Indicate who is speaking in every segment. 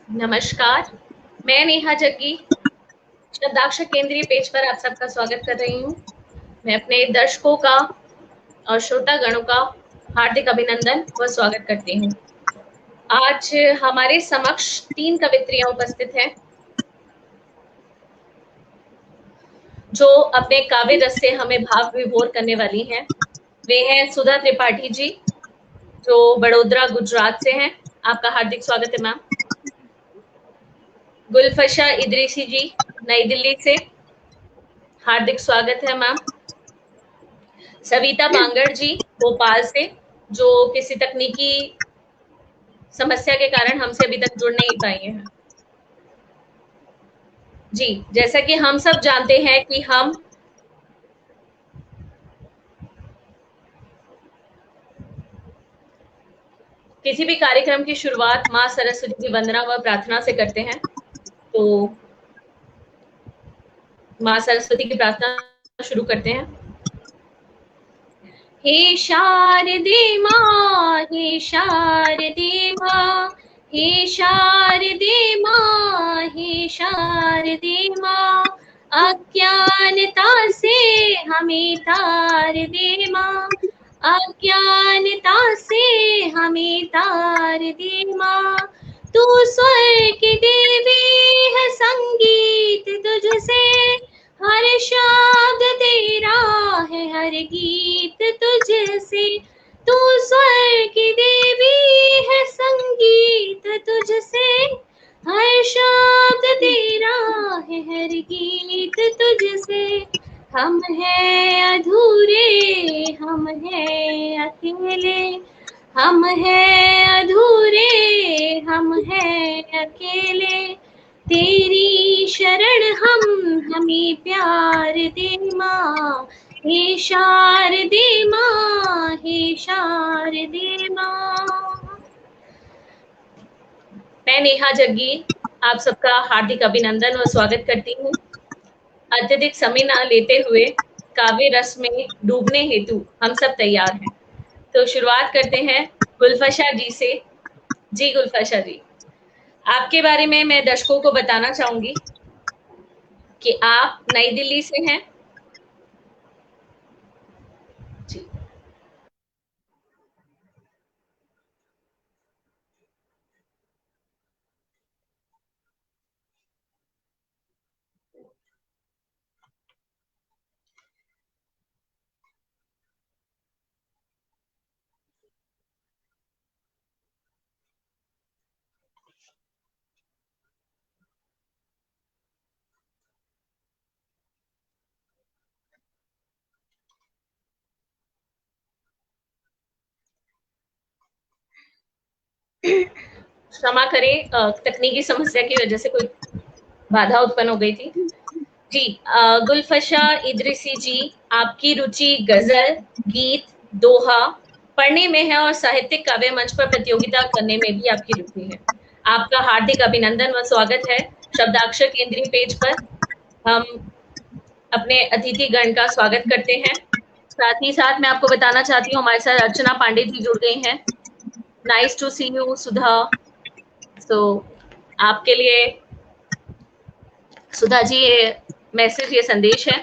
Speaker 1: नमस्कार, मैं नेहा जग्गी शब्दाक्षर केंद्रीय पेज पर आप सबका स्वागत कर रही हूँ। मैं अपने दर्शकों का और श्रोतागणों का हार्दिक अभिनंदन व स्वागत करती हूँ। आज हमारे समक्ष 3 कवियत्रियाँ उपस्थित हैं, जो अपने काव्य रस से हमें भाव विभोर करने वाली हैं। वे हैं सुधा त्रिपाठी जी, जो बड़ोदरा गुजरात से हैं। आपका हार्दिक स्वागत है मैम। गुलफशा इदरीसी जी, नई दिल्ली से, हार्दिक स्वागत है मैम। सविता बांगड़ जी, भोपाल से, जो किसी तकनीकी समस्या के कारण हमसे अभी तक जुड़ नहीं पाई हैं। जी, जैसा कि हम सब जानते हैं कि हम किसी भी कार्यक्रम की शुरुआत माँ सरस्वती की वंदना व प्रार्थना से करते हैं। तो माँ सरस्वती की प्रार्थना शुरू करते हैं। हे शारदे माँ, हे शारदे माँ, हे शारदे माँ, हे शारदे माँ, अज्ञानता से हमें तार दे माँ, अज्ञानता से हमें तार दे माँ। तू स्वर की देवी है, संगीत तुझसे, हर शब्द तेरा है, हर गीत तुझसे। तू स्वर की देवी है, संगीत तुझसे, हर शब्द तेरा है, हर गीत तुझसे। हम हैं अधूरे, हम हैं अकेले, हम हैं अधूरे, हम हैं अकेले, तेरी शरण हमें प्यार दे माँ। हे शारदे माँ, हे शारदे माँ। मैं नेहा जग्गी आप सबका हार्दिक अभिनंदन और स्वागत करती हूँ। अत्यधिक समय न लेते हुए काव्य रस में डूबने हेतु हम सब तैयार हैं। तो शुरुआत करते हैं गुलफशा जी से। जी गुलफशा जी, आपके बारे में मैं दर्शकों को बताना चाहूंगी कि आप नई दिल्ली से हैं। जी। क्षमा करें, तकनीकी समस्या की वजह से कोई बाधा उत्पन्न हो गई थी। जी, गुलफशा इदरीसी जी, आपकी रुचि गजल, गीत, दोहा पढ़ने में है और साहित्यिक काव्य मंच पर प्रतियोगिता करने में भी आपकी रुचि है। आपका हार्दिक अभिनंदन व स्वागत है शब्दाक्षर केंद्रीय पेज पर। हम अपने अतिथि गण का स्वागत करते हैं। साथ ही साथ मैं आपको बताना चाहती हूँ, हमारे साथ अर्चना पांडे जी जुड़ गई हैं। नाइस टू सी यू सुधा। सो आपके लिए सुधा जी ये मैसेज, ये संदेश है।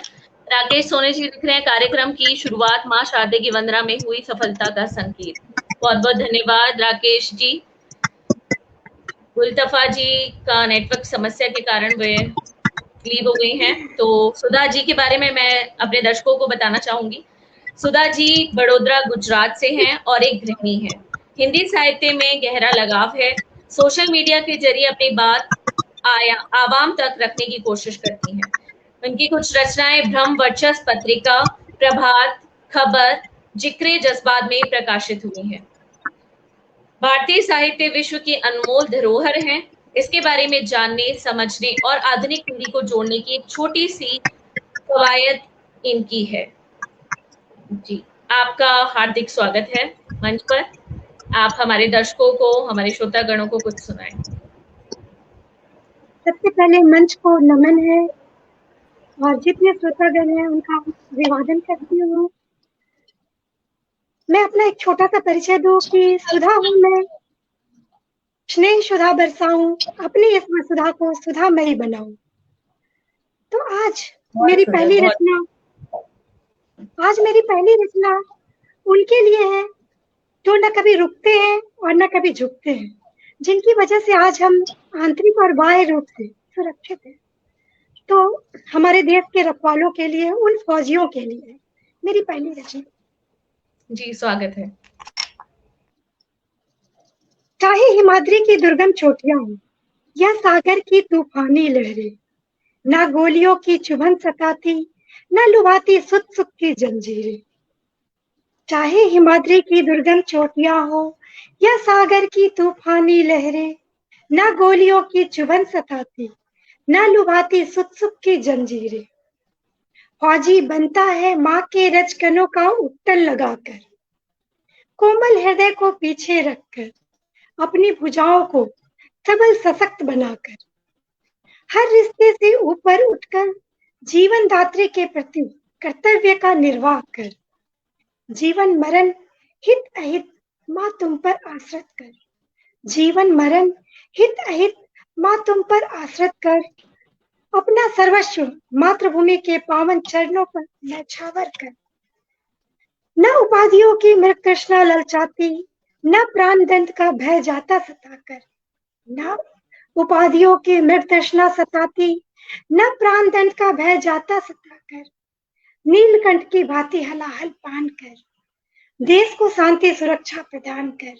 Speaker 1: राकेश सोनी जी लिख रहे हैं, कार्यक्रम की शुरुआत माँ शारदे की वंदना में हुई सफलता का संकेत। बहुत बहुत धन्यवाद राकेश जी। गुलतफा जी का नेटवर्क समस्या के कारण वे लीव हो गई हैं। तो सुधा जी के बारे में मैं अपने दर्शकों को बताना चाहूंगी। सुधा जी बड़ोदरा गुजरात से हैं और एक गृहिणी हैं। हिंदी साहित्य में गहरा लगाव है। सोशल मीडिया के जरिए अपनी बात आवाम तक रखने की कोशिश करती हैं। उनकी कुछ रचनाएं भ्रम वर्चस्व पत्रिका, प्रभात, खबर, जिक्रे जज्बात में प्रकाशित हुई हैं। भारतीय साहित्य विश्व की अनमोल धरोहर है। इसके बारे में जानने, समझने और आधुनिक पीढ़ी को जोड़ने की एक छोटी सी कवायद इनकी है। जी, आपका हार्दिक स्वागत है मंच पर। आप हमारे दर्शकों को, हमारे श्रोतागणों को कुछ सुनाएं।
Speaker 2: सबसे पहले मंच को नमन है और जितने श्रोतागण हैं उनका अभिवादन करती हूँ। मैं अपना एक छोटा सा परिचय दूं कि सुधा हूँ मैं, स्नेह सुधा बरसाऊं, अपनी इस वसुधा को सुधामयी बनाऊं। तो
Speaker 1: बहुत
Speaker 2: मेरी
Speaker 1: सुंदर,
Speaker 2: पहली
Speaker 1: बहुत।
Speaker 2: रचना आज मेरी पहली रचना उनके लिए है जो न कभी रुकते हैं और न कभी झुकते हैं, जिनकी वजह से आज हम आंतरिक और बाह्य रूप से सुरक्षित हैं। तो हमारे देश के रखवालों के लिए, उन फौजियों के लिए मेरी पहली रचना।
Speaker 1: जी, स्वागत है।
Speaker 2: चाहे हिमाद्री की दुर्गम चोटियां हो या सागर की तूफानी लहरें, ना गोलियों की चुभन सताती, ना लुभाती सुख सुख की जंजीरें। चाहे हिमाद्री की दुर्गम चोटियां हो या सागर की तूफानी लहरें, ना गोलियों की चुभन सताती, ना लुभाती सुख सुख की जंजीरें। फौजी बनता है माँ के रजकनों का उत्तल लगाकर, कोमल हृदय को पीछे रखकर, अपनी भुजाओं को सबल सशक्त बनाकर, हर रिश्ते से ऊपर उठकर, जीवन दात्री के प्रति कर्तव्य का निर्वाह कर, जीवन मरण हित अहित माँ तुम पर आश्रित कर, जीवन मरण हित अहित माँ तुम पर आश्रित कर, अपना सर्वस्व मातृभूमि के पावन चरणों पर न्यौछावर कर। न उपाधियों की मृग तृष्णा ललचाती, न प्राण दंड का भय जाता सताकर, न उपाधियों की मृग तृष्णा सताती, न प्राण दंड का भय जाता सताकर, नीलकंठ की भांति हलाहल पान कर, देश को शांति सुरक्षा प्रदान कर।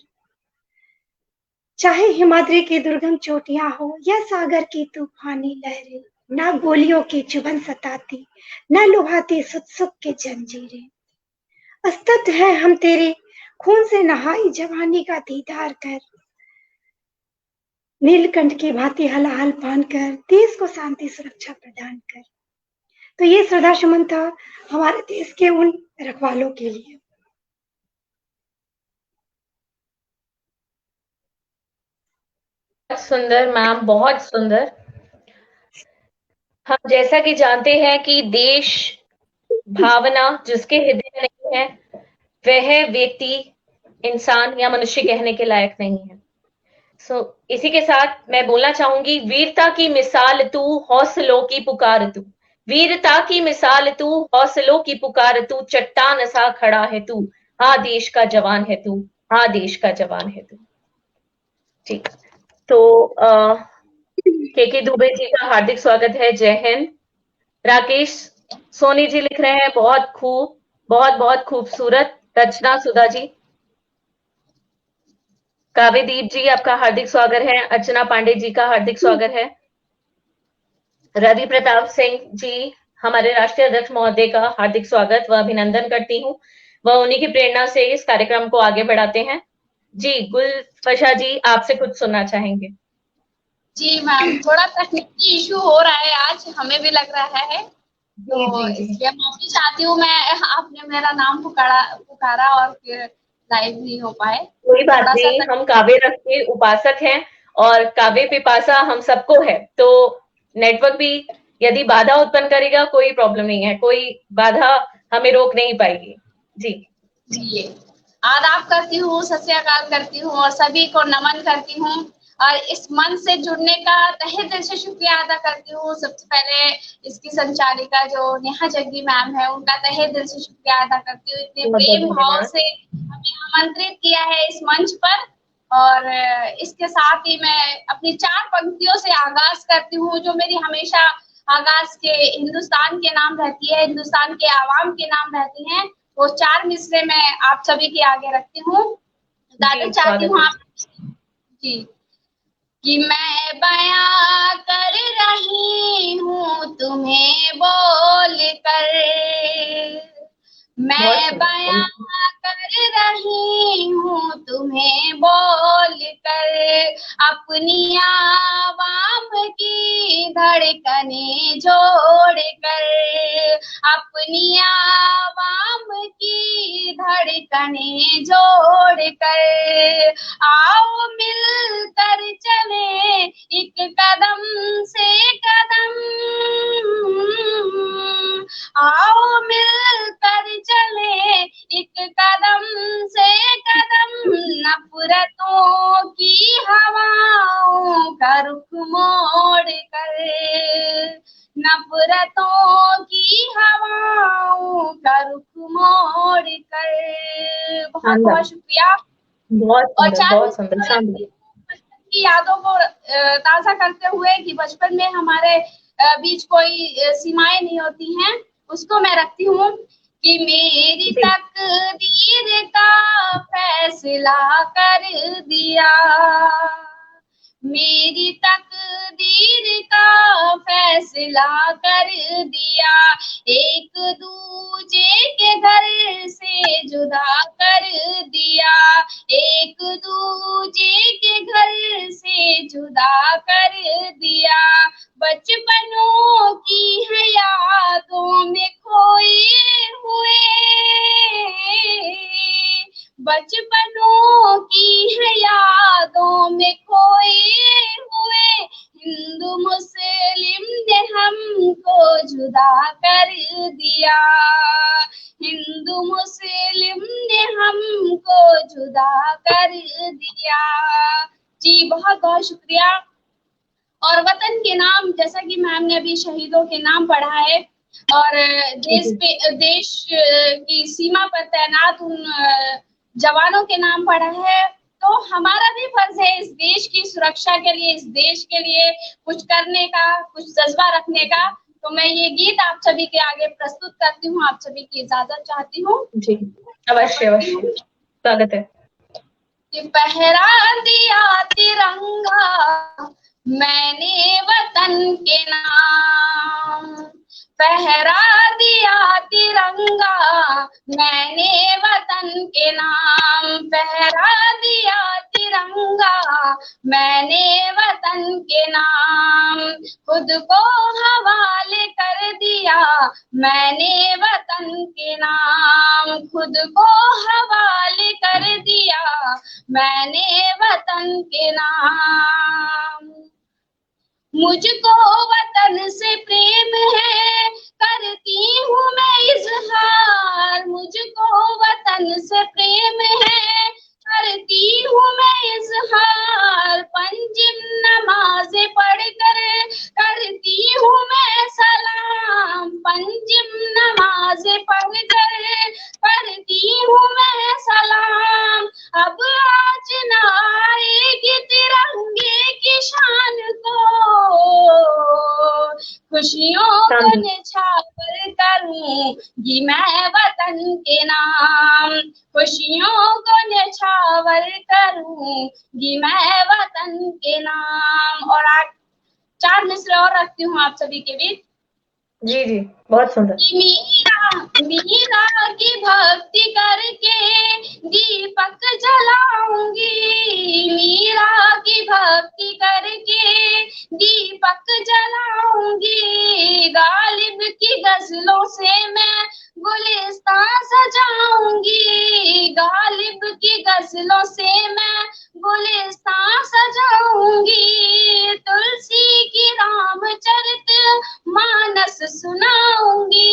Speaker 2: चाहे हिमाद्री की दुर्गम चोटियां हो या सागर की तूफानी लहरें, ना गोलियों की चुभन सताती, न लुभाती सुख सुख के जंजीरें। अस्तत है हम तेरे खून से नहाई जवानी का दीदार कर, नीलकंठ की भांति हलाहल पान कर, देश को शांति सुरक्षा प्रदान कर। तो ये श्रद्धा सुमन था हमारे देश के उन रखवालों के लिए।
Speaker 1: बहुत सुंदर मैम, बहुत सुंदर। हम जैसा कि जानते हैं कि देश भावना जिसके हृदय में नहीं है, वह व्यक्ति, इंसान या मनुष्य कहने के लायक नहीं है। इसी के साथ मैं बोलना चाहूंगी, वीरता की मिसाल तू, हौसलों की पुकार तू। वीरता की मिसाल तू, हौसलों की पुकार तू, चट्टान सा खड़ा है तू, हाँ देश का जवान है तू, हाँ देश का जवान है तू। ठीक। तो के दुबे जी का हार्दिक स्वागत है। जय हिंद। राकेश सोनी जी लिख रहे हैं, बहुत खूब, बहुत बहुत खूबसूरत रचना सुधा जी। काव्यदीप जी, आपका हार्दिक स्वागत है। अर्चना पांडे जी का हार्दिक स्वागत है। रवि प्रताप सिंह जी, हमारे राष्ट्रीय अध्यक्ष महोदय का हार्दिक स्वागत व अभिनंदन करती हूँ। वह उन्हीं की प्रेरणा से इस कार्यक्रम को आगे बढ़ाते हैं। जी, गुलफशा जी, आपसे कुछ सुनना चाहेंगे।
Speaker 3: जी मैम, थोड़ा तकनीकी इशू हो रहा है आज, हमें भी लग रहा है, तो इसलिए माफी चाहती हूँ मैं। आपने मेरा नाम पुकारा और फिर लाइव नहीं हो पाए।
Speaker 1: कोई बात नहीं, हम काव्य रस के उपासक हैं और काव्य पिपासा हम सबको है, तो नेटवर्क भी यदि बाधा उत्पन्न करेगा, कोई प्रॉब्लम नहीं है, कोई बाधा हमें रोक नहीं पाएगी। जी
Speaker 3: आदाब करती हूँ, सत श्री अकाल करती हूँ और सभी को नमन करती हूँ और इस मंच से जुड़ने का तहे दिल से शुक्रिया अदा करती हूँ। सबसे पहले इसकी संचालिका जो नेहा जग्गी मैम है, उनका तहे दिल से शुक्रिया अदा करती हूँ। इतने प्रेम भाव से हमें आमंत्रित किया है इस मंच पर। और इसके साथ ही मैं अपनी 4 पंक्तियों से आगाज करती हूँ, जो मेरी हमेशा आगाज के हिंदुस्तान के नाम रहती है, हिंदुस्तान के आवाम के नाम रहती हैं। वो 4 मिसरे मैं आप सभी के आगे रखती हूँ। दादा चाहती हूँ आप जी कि मैं बयां कर रही हूँ तुम्हें बोल कर, मैं बयां कर रही हूँ तुम्हें बोल कर, अपनी आवाम की धड़कने जोड़ कर, अपनी आवाम की धड़कने जोड़ कर, आओ मिलकर चले एक कदम से कदम, आओ मिलकर चले एक कदम से कदम, नफरतों नफरतों की हवाओं का रुख मोड़ कर, नफरतों की हवाओं का रुख मोड़ कर। बहुत
Speaker 1: शानदार,
Speaker 3: बहुत शुक्रिया।
Speaker 1: बहुत
Speaker 3: और
Speaker 1: सुंदर,
Speaker 3: चार
Speaker 1: बहुत
Speaker 3: मिनट
Speaker 1: सुंदर,
Speaker 3: में
Speaker 1: शानदार।
Speaker 3: बचपन की यादों को ताजा करते हुए कि बचपन में हमारे बीच कोई सीमाएं नहीं होती हैं, उसको मैं रखती हूँ कि मेरी
Speaker 1: जी,
Speaker 3: तकदीर का फैसला कर दिया, मेरी तकदीर का फैसला कर दिया, एक दूजे के घर से जुदा कर दिया, एक दूजे के घर से जुदा कर दिया, बचपनों की है यादों में खोए हुए, बचपनों की है यादों में खोए हुए, हिंदू मुस्लिम ने हमको जुदा कर दिया, हिंदू मुस्लिम ने हमको जुदा कर दिया। जी बहुत बहुत शुक्रिया। और वतन के नाम, जैसा कि मैम ने अभी शहीदों के नाम पढ़ा है, और देश की सीमा पर तैनात उन जवानों के नाम पढ़ा है, तो हमारा भी फर्ज है इस देश की सुरक्षा के लिए, इस देश के लिए कुछ करने का, कुछ जज्बा रखने का। तो मैं ये गीत आप सभी के आगे प्रस्तुत करती हूँ, आप सभी की इजाजत चाहती हूँ।
Speaker 1: जी, अवश्य अवश्य, स्वागत है।
Speaker 3: कि पहरा दिया तिरंगा मैंने वतन के नाम, पहरा दिया तिरंगा मैंने वतन के नाम, पहरा दिया तिरंगा मैंने वतन के नाम, खुद को हवाले कर दिया मैंने वतन के नाम, खुद को हवाले कर दिया मैंने वतन के नाम, मुझको वतन से प्रेम है करती हूँ मैं इजहार, मुझको वतन से प्रेम है करती हूँ मैं इजहार, पंजिम नमाज़ें पढ़कर करती हूँ मैं सलाम, पंजिम नमाज़ें पढ़कर करती हूँ मैं सलाम, अब आज ना आएगी तिरंगे की शान को, खुशियों को निछावर करूंगी मैं वतन के नाम, खुशियों को निछावर करूंगी मैं वतन के नाम। और आज 4 मिसरे और रखती हूँ आप सभी के बीच।
Speaker 1: जी जी, बहुत सुंदर।
Speaker 3: मीरा की भक्ति करके दीपक जलाऊंगी, मीरा की भक्ति करके दीपक जलाऊंगी, गालिब की गजलों से मैं गुलिस्तान सजाऊंगी, गालिब की गजलों से मैं गुलिस्तान सजाऊंगी, तुलसी की रामचरित मानस सुनाऊंगी,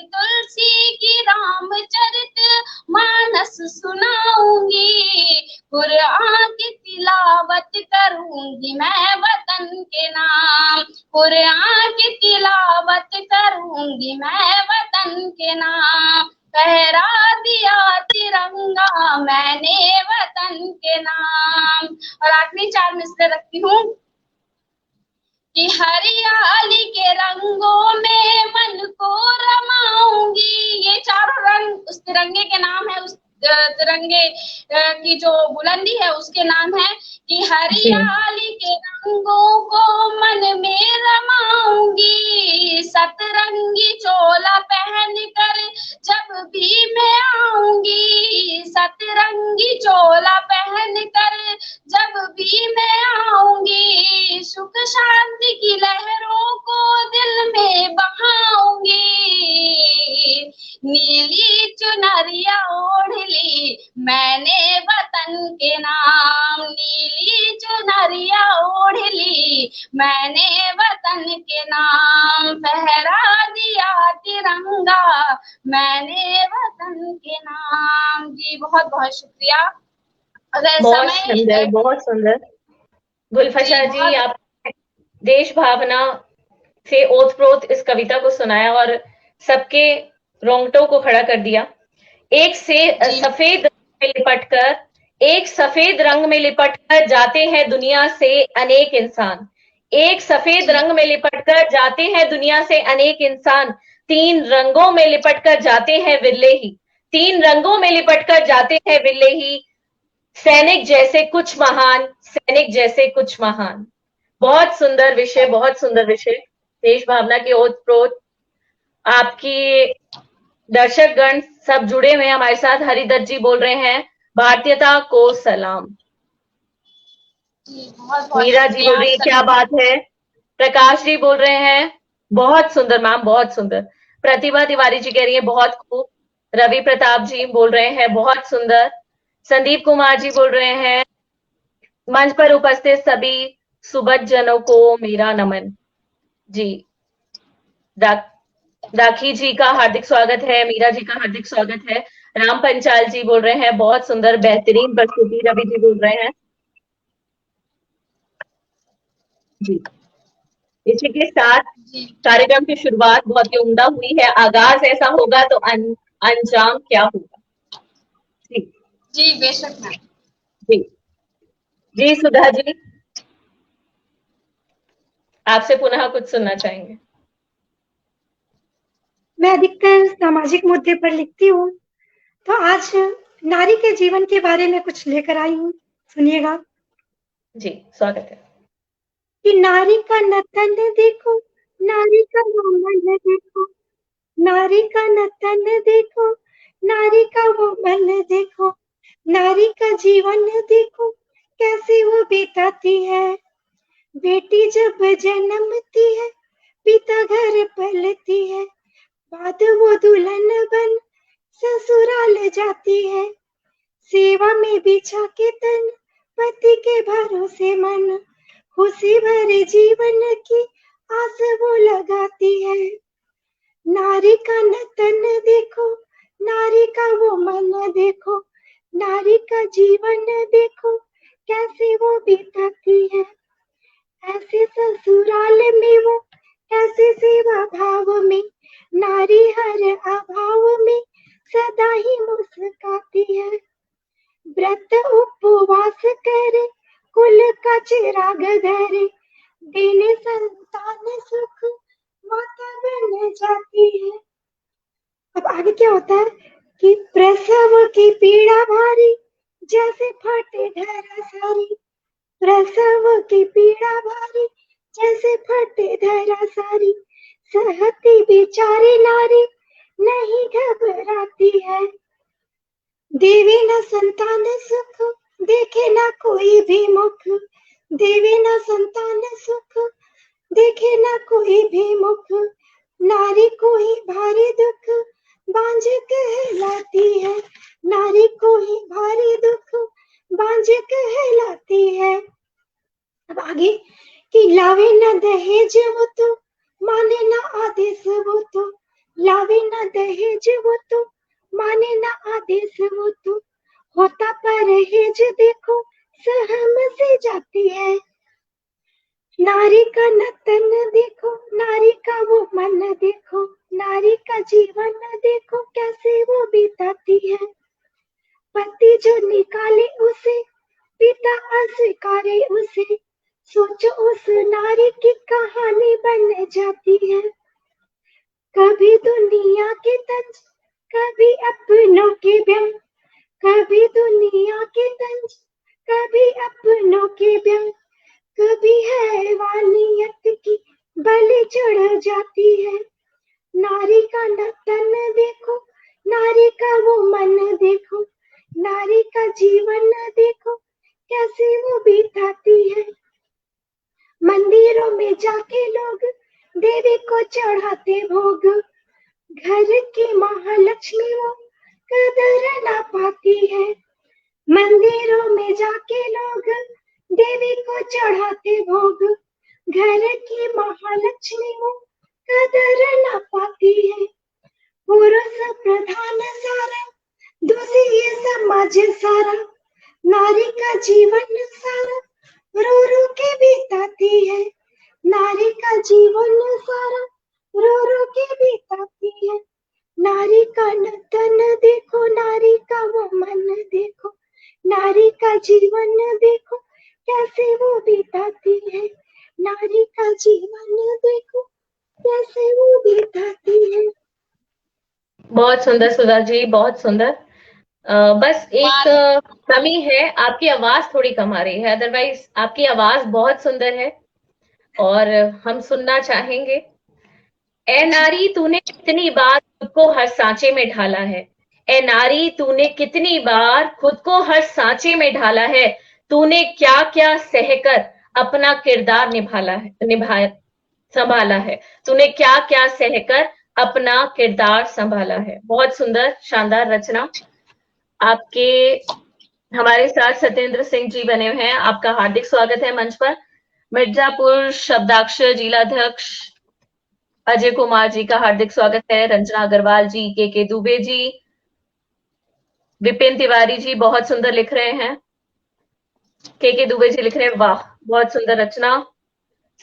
Speaker 3: तुलसी की रामचरित मानस सुनाऊंगी, कुरान की तिलावत करूंगी मैं वतन के नाम, कुरान की तिलावत करूंगी मैं वतन के नाम, पहरा दिया तिरंगा मैंने वतन के नाम। और आखिरी 4 मिसरे रखती हूँ कि हरियाली के रंगों में मन को रमाऊंगी, ये चारों रंग उस तिरंगे के नाम है, उस तिरंगे की जो बुलंदी है उसके नाम है कि हरियाली के रंगों को मन में रमाऊंगी, सतरंगी चोला पहन कर जब भी मैं आऊंगी, सतरंगी चोला पहन कर जब भी मैं आऊंगी, सुख शांति की लहरों को दिल में बहाऊंगी, नीली चुनरिया ओढ़ ली मैंने वतन के नाम, नीली चुनरिया ओढ़ ली मैंने वतन के नाम, पहरा दिया तिरंगा मैंने वतन के नाम। जी बहुत बहुत शुक्रिया। अगर
Speaker 1: बहुत
Speaker 3: समय
Speaker 1: सुंदर, बहुत सुंदर। गुलफशा जी,
Speaker 3: बहुत
Speaker 1: आप देश भावना से ओतप्रोत इस कविता को सुनाया और सबके रोंगटों को खड़ा कर दिया। एक से
Speaker 3: जी
Speaker 1: सफेद रंग में लिपटकर, एक सफेद रंग में लिपटकर जाते हैं दुनिया से अनेक इंसान। एक सफेद
Speaker 3: जी
Speaker 1: रंग में लिपटकर जाते हैं दुनिया से अनेक इंसान। तीन रंगों में लिपटकर जाते हैं विरले ही। तीन रंगों में लिपटकर जाते हैं विरले ही। सैनिक जैसे कुछ महान, सैनिक जैसे कुछ महान। बहुत सुंदर विषय, बहुत सुंदर विषय। देश भावना की ओत प्रोत। आपकी दर्शकगण सब जुड़े हुए हैं हमारे साथ। हरिदत्त जी बोल रहे हैं, भारतीयता को सलाम।
Speaker 3: जी, बहुत बहुत
Speaker 1: मीरा जी बोल
Speaker 3: शुक्रिया
Speaker 1: रही है, क्या
Speaker 3: सभी।
Speaker 1: बात है। प्रकाश जी बोल रहे हैं, बहुत सुंदर मैम, बहुत सुंदर। प्रतिभा तिवारी जी कह रही है, बहुत खूब। रवि प्रताप जी बोल रहे हैं, बहुत सुंदर। संदीप कुमार जी बोल रहे हैं, मंच पर उपस्थित सभी सुबज्जनों को मेरा नमन। जी, राखी जी का हार्दिक स्वागत है, मीरा जी का हार्दिक स्वागत है। राम पंचाल जी बोल रहे हैं, बहुत सुंदर, बेहतरीन प्रस्तुति। रवि जी बोल रहे हैं जी। इसी के साथ
Speaker 3: जी
Speaker 1: कार्यक्रम की शुरुआत बहुत ही उम्दा हुई है। आगाज ऐसा होगा तो अंजाम क्या होगा। जी
Speaker 3: जी बेशक मैम।
Speaker 1: जी जी। सुधा जी, आपसे पुनः कुछ सुनना चाहेंगे।
Speaker 2: मैं अधिकतर सामाजिक मुद्दे पर लिखती हूँ, तो आज नारी के जीवन के बारे में कुछ लेकर आई हूँ, सुनिएगा।
Speaker 1: जी, स्वागत है।
Speaker 2: कि नारी का नतन देखो, नारी का वो मन देखो, नारी का नतन देखो, नारी का वो मन देखो, नारी का जीवन देखो, कैसे वो बिताती है। बेटी जब जन्मती है, पिता घर पलती है, बाद वो दुल्हन बन ससुराल जाती है। सेवा में बिछा के तन, पति के भरोसे मन, खुशी भरे जीवन की आस वो लगाती है। नारी का नतन देखो, नारी का वो मन देखो, नारी का जीवन देखो, कैसे वो बिताती है। ऐसे ससुराल में वो, ऐसे सेवा भाव में, नारी हर अभाव में सदा ही मुस्काती है। व्रत उपवास करे, कुल का चिराग धरे, देने संतान सुख माता बन जाती है। अब आगे क्या होता है कि प्रसव की पीड़ा भारी, जैसे फटे धरा सारी, प्रसव की पीड़ा भारी, जैसे फटे धरा सारी, सहती बेचारी नारी नहीं घबराती है। देवे न संतान सुख, देखे न कोई भी मुख, देवे न संतान सुख, देखे न कोई भी मुख, नारी को ही भारी दुख बांझ कहलाती है, नारी को ही भारी दुख बांझ कहलाती है। अब आगे कि लावे न दहेज वो तो, माने न आदेश वो तो, लावे न दहेज वो तो, माने न आदेश वो तो, होता परहेज देखो सहम से जाती है। नारी का नतन देखो, नारी का वो मन देखो, नारी का जीवन देखो, कैसे वो बिताती है। पति जो निकाले उसे, पिता अस्वीकारे उसे, सोचो उस नारी की कहानी बन जाती है। कभी दुनिया के तंज, कभी अपनों के व्यंग, कभी दुनिया के तंज, कभी अपनों के व्यंग, कभी हैवानियत की बलि चढ़ जाती है। नारी का नतन देखो, नारी का वो मन देखो, नारी का जीवन देखो, कैसे वो बिताती है। मंदिरों में जाके लोग देवी को चढ़ाते भोग, घर की महालक्ष्मी वो कदर ना पाती है। मंदिरों में जाके लोग देवी को चढ़ाते भोग, घर की महालक्ष्मी वो कदर ना पाती है। पुरुष प्रधान सारा, दूसरी ये समाज सारा, नारी का जीवन सारा रो रो के बिताती है, नारी का जीवन सारा रो रो के बिताती है। नारी का तन देखो, नारी का वो मन देखो, नारी का जीवन देखो कैसे वो बिताती है, नारी का जीवन देखो कैसे वो बिताती है।
Speaker 1: बहुत सुंदर सुधा जी, बहुत सुंदर। बस एक कमी है, आपकी आवाज थोड़ी कम आ रही है, अदरवाइज आपकी आवाज बहुत सुंदर है और हम सुनना चाहेंगे। ए नारी तूने कितनी बार खुद को हर सांचे में ढाला है, ए नारी तूने कितनी बार खुद को हर सांचे में ढाला है, तूने क्या क्या सहकर अपना किरदार संभाला है, तूने क्या क्या सहकर अपना किरदार संभाला है। बहुत सुंदर, शानदार रचना। आपके हमारे साथ सत्येंद्र सिंह जी बने हुए हैं, आपका हार्दिक स्वागत है मंच पर। मिर्जापुर शब्दाक्षर जिलाध्यक्ष अजय कुमार जी का हार्दिक स्वागत है। रंजना अग्रवाल जी, के दुबे जी, विपिन तिवारी जी बहुत सुंदर लिख रहे हैं। के दुबे जी लिख रहे हैं वाह बहुत सुंदर रचना।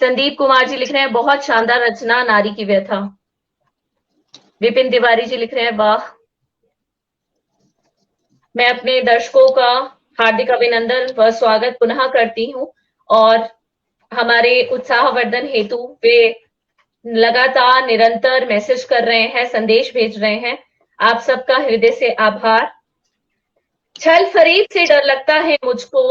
Speaker 1: संदीप कुमार जी लिख रहे हैं बहुत शानदार रचना, नारी की व्यथा। विपिन तिवारी जी लिख रहे हैं वाह। मैं अपने दर्शकों का हार्दिक अभिनंदन व स्वागत पुनः करती हूँ और हमारे उत्साहवर्धन हेतु वे लगातार निरंतर मैसेज कर रहे हैं, संदेश भेज रहे हैं। आप सबका हृदय से आभार। छल फरेब से डर लगता है मुझको,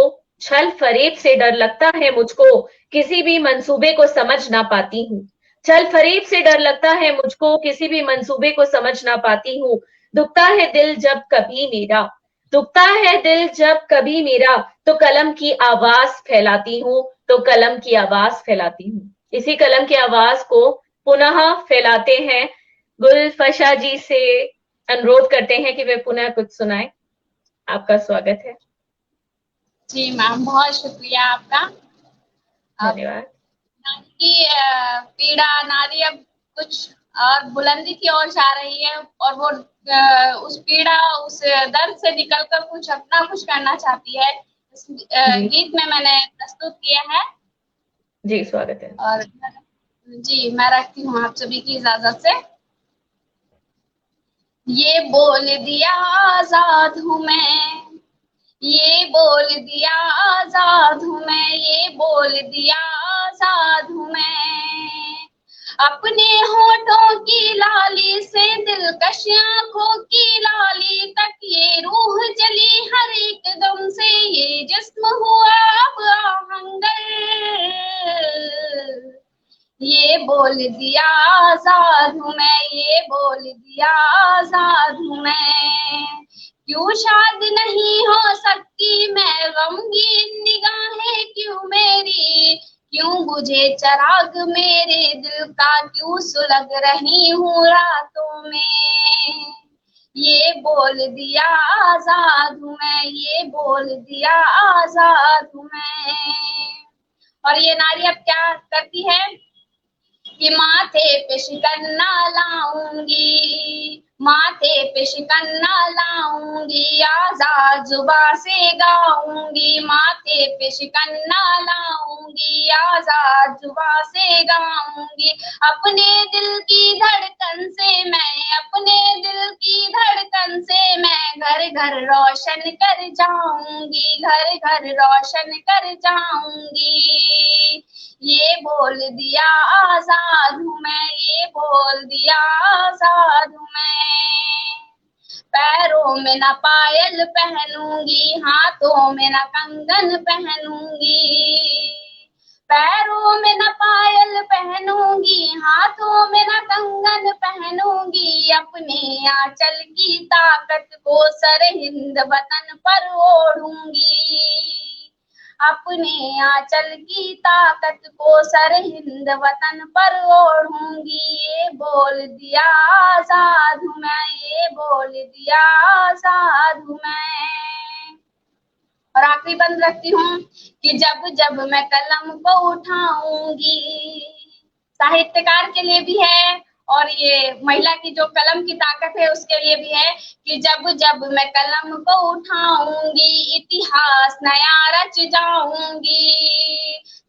Speaker 1: छल फरेब से डर लगता है मुझको, किसी भी मंसूबे को समझ ना पाती हूँ। छल फरेब से डर लगता है मुझको, किसी भी मंसूबे को समझ ना पाती हूँ। दुखता है दिल जब कभी मेरा, दुखता है दिल जब कभी मेरा, तो कलम की आवाज फैलाती हूँ, तो कलम की आवाज फैलाती हूँ। इसी कलम की आवाज को पुनः फैलाते हैं। गुलफशा जी से अनुरोध करते हैं कि वे पुनः कुछ सुनाएं। आपका स्वागत है।
Speaker 3: जी मैम, बहुत शुक्रिया आपका।
Speaker 1: धन्यवाद।
Speaker 3: नारी की पीड़ा, नारी अब कुछ और बुलंदी की ओर जा रही है और वो उस पीड़ा, उस दर्द से निकलकर कुछ अपना कुछ करना चाहती है। इस गीत में मैंने प्रस्तुत किया है।
Speaker 1: जी स्वागत है।
Speaker 3: और जी मैं रखती हूँ आप सभी की इजाजत से। ये बोल दिया आजाद हूँ मैं, ये बोल दिया आजाद हूँ मैं, ये बोल दिया आजाद हूँ मैं। अपने होठों की लाली से दिलकश आंखों की लाली तक, ये रूह जली हर एक दम से, ये जिस्म हुआ अब आहंगर। ये बोल दिया आजाद हूँ मैं, ये बोल दिया आजाद हूँ मैं। क्यों शाद नहीं हो सकती मैं, गमगीन निगाहें क्यों मेरी, क्यों बुझे चराग मेरे दिल का, क्यों सुलग रही हूँ रातों में। ये बोल दिया आजाद हूँ मैं, ये बोल दिया आजाद हूँ मैं। और ये नारी अब क्या करती है कि माथे पे शिकन्ना लाऊंगी, माथे पे शिकन्ना लाऊंगी, आजाद जुबां से गाऊंगी, माथे पे शिकन्ना लाऊंगी, आजाद जुबां से गाऊंगी। अपने दिल की धड़कन से मैं, अपने दिल की धड़कन से मैं घर घर रोशन कर जाऊंगी, घर घर रोशन कर जाऊंगी। ये बोल दिया आजाद हूँ मैं, ये बोल दिया आजाद हूँ मैं। पैरों में न पायल पहनूंगी, हाथों में न कंगन पहनूंगी, पैरों में न पायल पहनूंगी, हाथों में न कंगन पहनूंगी। अपने आंचल की ताकत को सरहिंद वतन पर ओढ़ूंगी, अपने आंचल की ताकत को सरहिंद वतन पर ओढ़ूंगी। ये बोल दिया आजाद हूँ मैं, ये बोल दिया आजाद हूँ मैं। और आखिरी बंद रखती हूँ कि जब जब मैं कलम को उठाऊंगी, साहित्यकार के लिए भी है और ये महिला की जो कलम की ताकत है उसके लिए भी है कि जब जब मैं कलम को उठाऊंगी इतिहास नया रच जाऊंगी।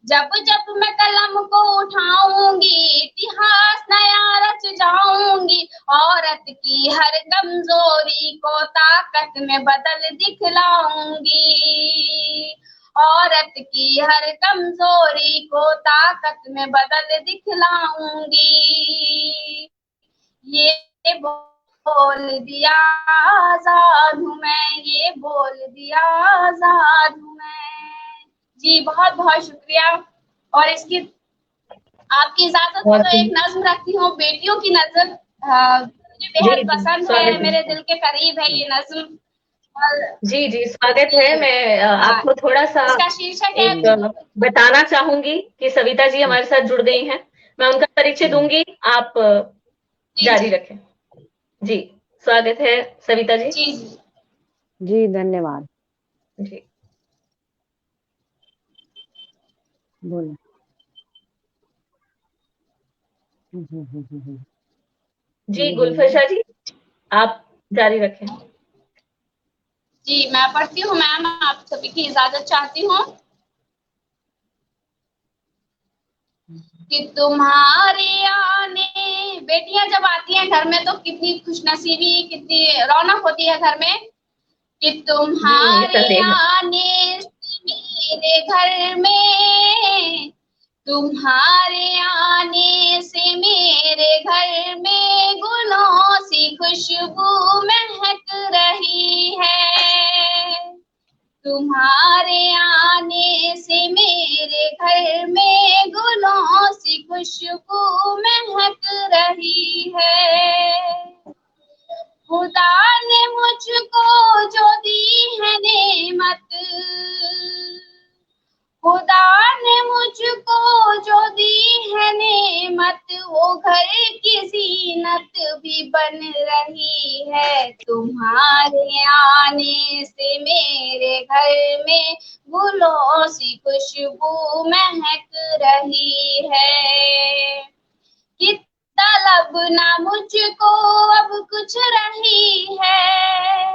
Speaker 3: जब जब मैं कलम को उठाऊंगी इतिहास नया रच जाऊंगी। औरत की हर कमजोरी को ताकत में बदल दिखलाऊंगी। औरत की हर कमजोरी को ताकत में बदल दिखलाऊंगी। ये बोल दिया आजाद हूँ मैं, ये बोल दिया आजाद हूँ मैं। जी बहुत बहुत शुक्रिया। और इसकी आपकी इजाजत हो तो एक नज्म रखती हूँ, बेटियों की नज्म, मुझे बेहद पसंद है, मेरे दिल के करीब है ये नज्म।
Speaker 1: जी जी स्वागत है। मैं आपको थोड़ा सा
Speaker 3: इसका शीर्षक है
Speaker 1: बताना चाहूंगी कि सविता जी हमारे साथ जुड़ गई हैं। मैं उनका परिचय दूंगी, आप जारी रखें। जी स्वागत है सविता जी।
Speaker 3: जी
Speaker 4: जी धन्यवाद।
Speaker 1: जी
Speaker 4: बोलो।
Speaker 1: जी गुलफशा जी आप जारी रखें।
Speaker 3: जी मैं पढ़ती हूँ मैम, आप सभी की इजाजत चाहती हूँ कि तुम्हारे आने, बेटियां जब आती हैं घर में तो कितनी खुशनसीबी, कितनी रौनक होती है घर में। कि तुम्हारे आने से मेरे घर में, तुम्हारे आने से मेरे घर में गुलों सी खुशबू महक रही है। तुम्हारे आने से मेरे घर में गुलों सी खुशबू महक रही है। खुदा ने मुझको जो दी है नेमत, खुदा ने मुझको जो दी है नेमत, वो घर की ज़ीनत भी बन रही है। तुम्हारे आने से मेरे घर में गुलों सी खुशबू महक रही है। कि तलब ना मुझको अब कुछ रही है,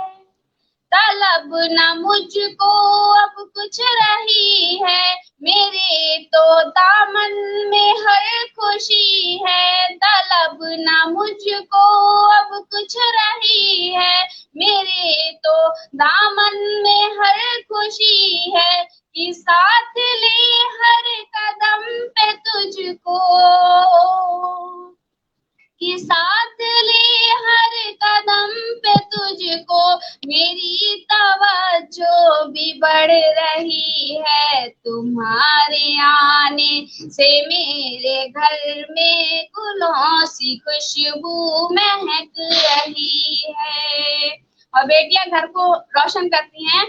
Speaker 3: तलब ना मुझको अब कुछ रही है। मेरे तो दामन में हर खुशी है। तलब ना मुझको अब कुछ रही है, मेरे तो दामन में हर खुशी है। कि साथ ले हर कदम पे तुझको, कि साथ ले हर कदम पे तुझको, मेरी तवज्जो भी बढ़ रही है। तुम्हारे आने से मेरे घर में गुलों सी खुशबू महक रही है। और बेटियां घर को रोशन करती हैं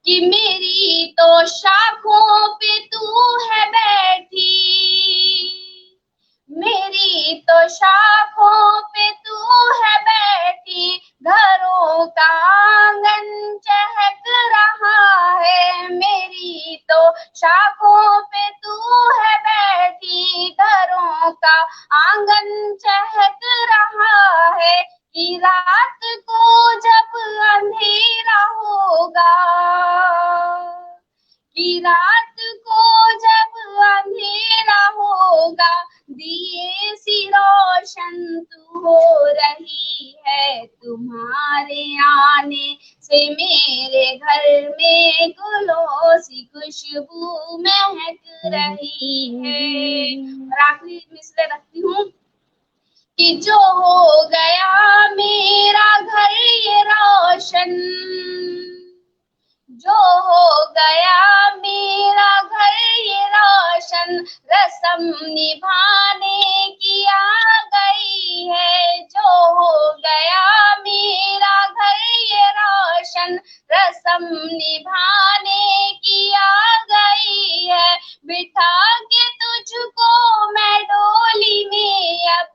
Speaker 3: कि मेरी तो शाखों पे तू है बैठी, मेरी तो शाखों पे तू है बैठी। घरों का आंगन चहक रहा है, मेरी तो शाखों पे तू है बैठी। घरों का आंगन चहक रहा है। कि रात को जब अंधेरा होगा, कि रात को जब अंधेरा होगा, दिए सी रोशन तू हो रही है। तुम्हारे आने से मेरे घर में गुलों सी खुशबू महक रही है। और आखिरी मिसरे रखती हूँ कि जो हो गया मेरा घर ये रोशन, जो हो गया मेरा घर ये रोशन, रस्म निभाने की आ गई है। जो हो गया मेरा घर ये रोशन, रस्म निभाने की आ गई है। बिठा के तुझको मैं डोली में अब,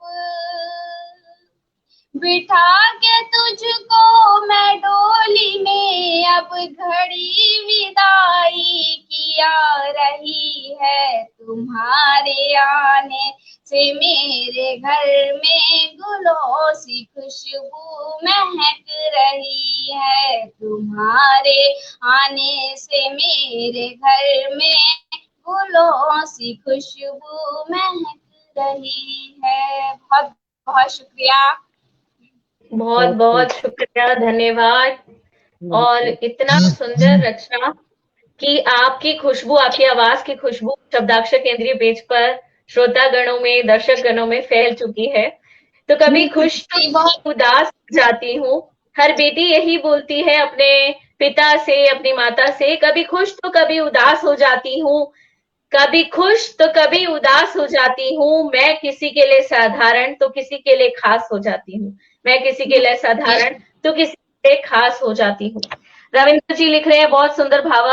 Speaker 3: बिठा के तुझको मैं डोली में अब, घड़ी विदाई की आ रही है। तुम्हारे आने से मेरे घर में गुलों सी खुशबू महक रही है। तुम्हारे आने से मेरे घर में गुलों सी खुशबू महक रही है। बहुत बहुत शुक्रिया।
Speaker 1: बहुत बहुत शुक्रिया, धन्यवाद। और इतना सुंदर रचना कि आपकी खुशबू, आपकी आवाज की खुशबू शब्दाक्षर केंद्रीय पेज पर श्रोतागणों में, दर्शक गणों में फैल चुकी है। तो कभी खुश तो उदास हो जाती हूँ। हर बेटी यही बोलती है अपने पिता से, अपनी माता से, कभी खुश तो कभी उदास हो जाती हूँ, कभी खुश तो कभी उदास हो जाती हूँ। मैं किसी के लिए साधारण तो किसी के लिए खास हो जाती हूँ। मैं किसी के लिए साधारण तो किसी के लिए खास हो जाती हूँ। रविंद्र जी लिख रहे हैं बहुत सुंदर भाव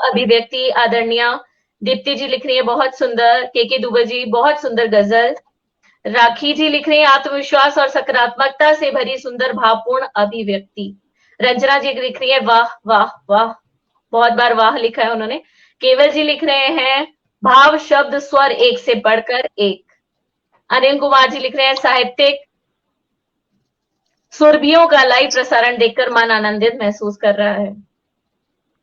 Speaker 1: अभिव्यक्ति आदरणीय। दीप्ति जी लिख रही है बहुत सुंदर। के दुबे जी बहुत सुंदर गजल। राखी जी लिख रहे हैं आत्मविश्वास और सकारात्मकता से भरी सुंदर भावपूर्ण अभिव्यक्ति। रंजना जी लिख रही है वाह वाह वाह, बहुत बार वाह लिखा है उन्होंने। केवल जी लिख रहे हैं भाव शब्द स्वर एक से बढ़कर एक। अनिल कुमार जी लिख रहे हैं साहित्यिक सुरभियों का लाइव प्रसारण देखकर मन आनंदित महसूस कर रहा है।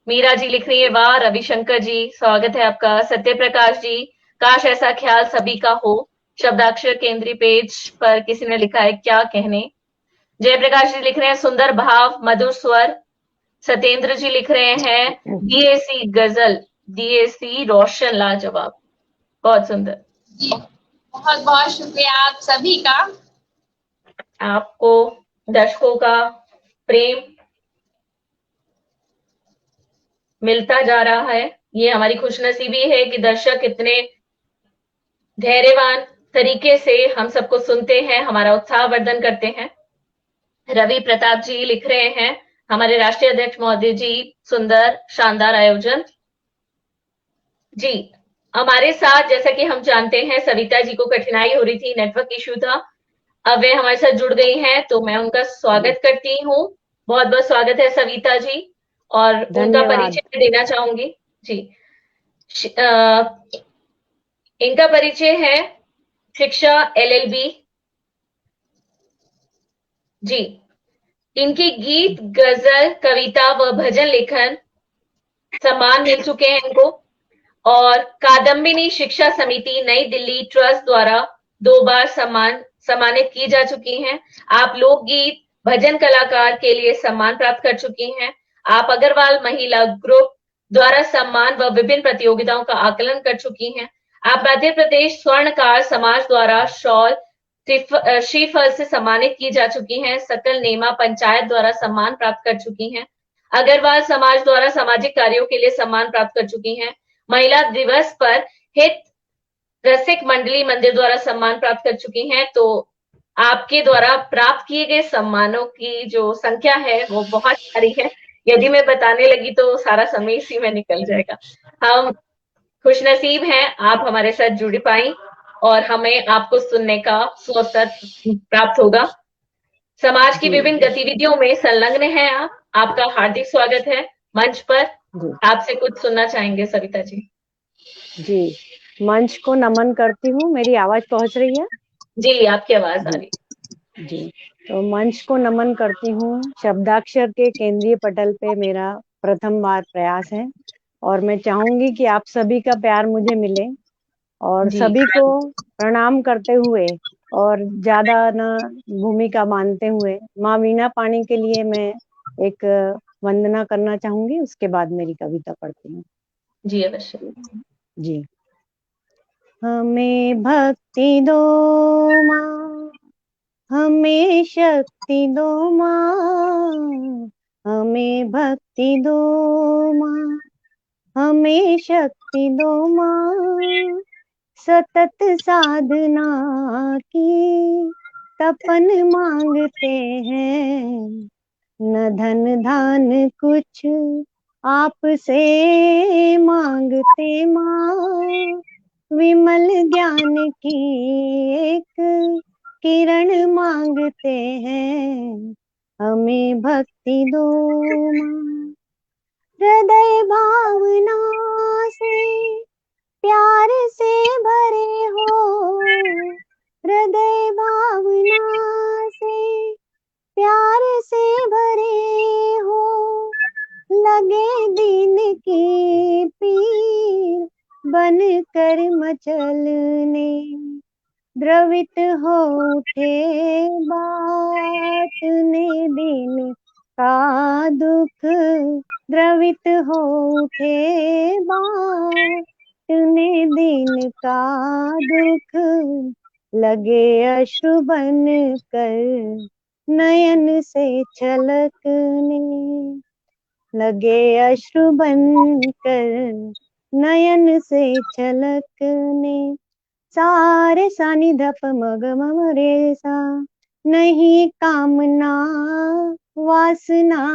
Speaker 1: मीरा जी लिख रही है वाह। रविशंकर जी स्वागत है आपका। सत्य प्रकाश जी काश ऐसा ख्याल सभी का हो। शब्दाक्षर केंद्रीय पेज पर किसी ने लिखा है क्या कहने। जयप्रकाश जी लिख रहे हैं सुंदर भाव मधुर स्वर। सत्येंद्र जी लिख रहे हैं डीएसी गजल, डीएसी रोशन लाजवाब, बहुत सुंदर।
Speaker 3: जी बहुत बहुत शुक्रिया आप सभी का।
Speaker 1: आपको दर्शकों का प्रेम मिलता जा रहा है। ये हमारी खुशनसीबी है कि दर्शक इतने धैर्यवान तरीके से हम सबको सुनते हैं, हमारा उत्साहवर्धन करते हैं। रवि प्रताप जी लिख रहे हैं हमारे राष्ट्रीय अध्यक्ष महोदय जी सुंदर शानदार आयोजन। जी हमारे साथ जैसा कि हम जानते हैं सविता जी को कठिनाई हो रही थी, नेटवर्क इश्यू था। अब वे हमारे साथ जुड़ गई हैं तो मैं उनका स्वागत करती हूँ। बहुत बहुत स्वागत है सविता जी। और उनका परिचय देना चाहूंगी। जी इनका परिचय है शिक्षा LLB। जी इनकी गीत गजल कविता व भजन लेखन सम्मान मिल चुके हैं इनको। और कादम्बिनी शिक्षा समिति नई दिल्ली ट्रस्ट द्वारा 2 बार सम्मानित की जा चुकी हैं। आप लोकगीत भजन कलाकार के लिए सम्मान प्राप्त कर चुकी हैं। आप अग्रवाल महिला ग्रुप द्वारा सम्मान व विभिन्न प्रतियोगिताओं का आकलन कर चुकी हैं। आप मध्य प्रदेश स्वर्णकार समाज द्वारा शॉल श्रीफल से सम्मानित की जा चुकी हैं। सकल नेमा पंचायत द्वारा सम्मान प्राप्त कर चुकी हैं। अग्रवाल समाज द्वारा सामाजिक कार्यों के लिए सम्मान प्राप्त कर चुकी हैं। महिला दिवस पर हित रसिक मंडली मंदिर द्वारा सम्मान प्राप्त कर चुकी हैं। तो आपके द्वारा प्राप्त किए गए सम्मानों की जो संख्या है वो बहुत सारी है। यदि मैं बताने लगी तो सारा समय इसी में निकल जाएगा। हम खुशनसीब हैं आप हमारे साथ जुड़ पाई और हमें आपको सुनने का अवसर प्राप्त होगा। समाज की विभिन्न गतिविधियों में संलग्न हैं आप। आपका हार्दिक स्वागत है मंच पर। आपसे कुछ सुनना चाहेंगे सविता जी।
Speaker 4: जी मंच को नमन करती हूँ। मेरी आवाज पहुंच रही है?
Speaker 1: जी आपकी आवाज आ रही है।
Speaker 4: जी तो मंच को नमन करती हूँ। शब्दाक्षर के केंद्रीय पटल पे मेरा प्रथम बार प्रयास है और मैं चाहूंगी कि आप सभी का प्यार मुझे मिले और सभी को प्रणाम करते हुए और ज्यादा न भूमिका मानते हुए माँ वीणा पानी के लिए मैं एक वंदना करना चाहूंगी। उसके बाद मेरी कविता पढ़ती हूँ।
Speaker 1: जी अवश्य।
Speaker 4: जी हमें भक्ति दो माँ, हमें शक्ति दो माँ, हमें भक्ति दो माँ, हमें शक्ति दो माँ, सतत साधना की तपन मांगते हैं, न धन धान कुछ आपसे मांगते माँ, विमल ज्ञान की एक किरण मांगते हैं, हमें भक्ति दो माँ। हृदय भावना से प्यार से भरे हो बन कर मचलने, द्रवित हो उठे बाटने दिन का दुख, द्रवित हो उठे बाटने दिन का दुख, लगे अश्रु बन कर नयन से छलकने, लगे अश्रु बन कर नयन से छलकने। सारे सानी धप मग मम रे सा, नहीं कामना वासना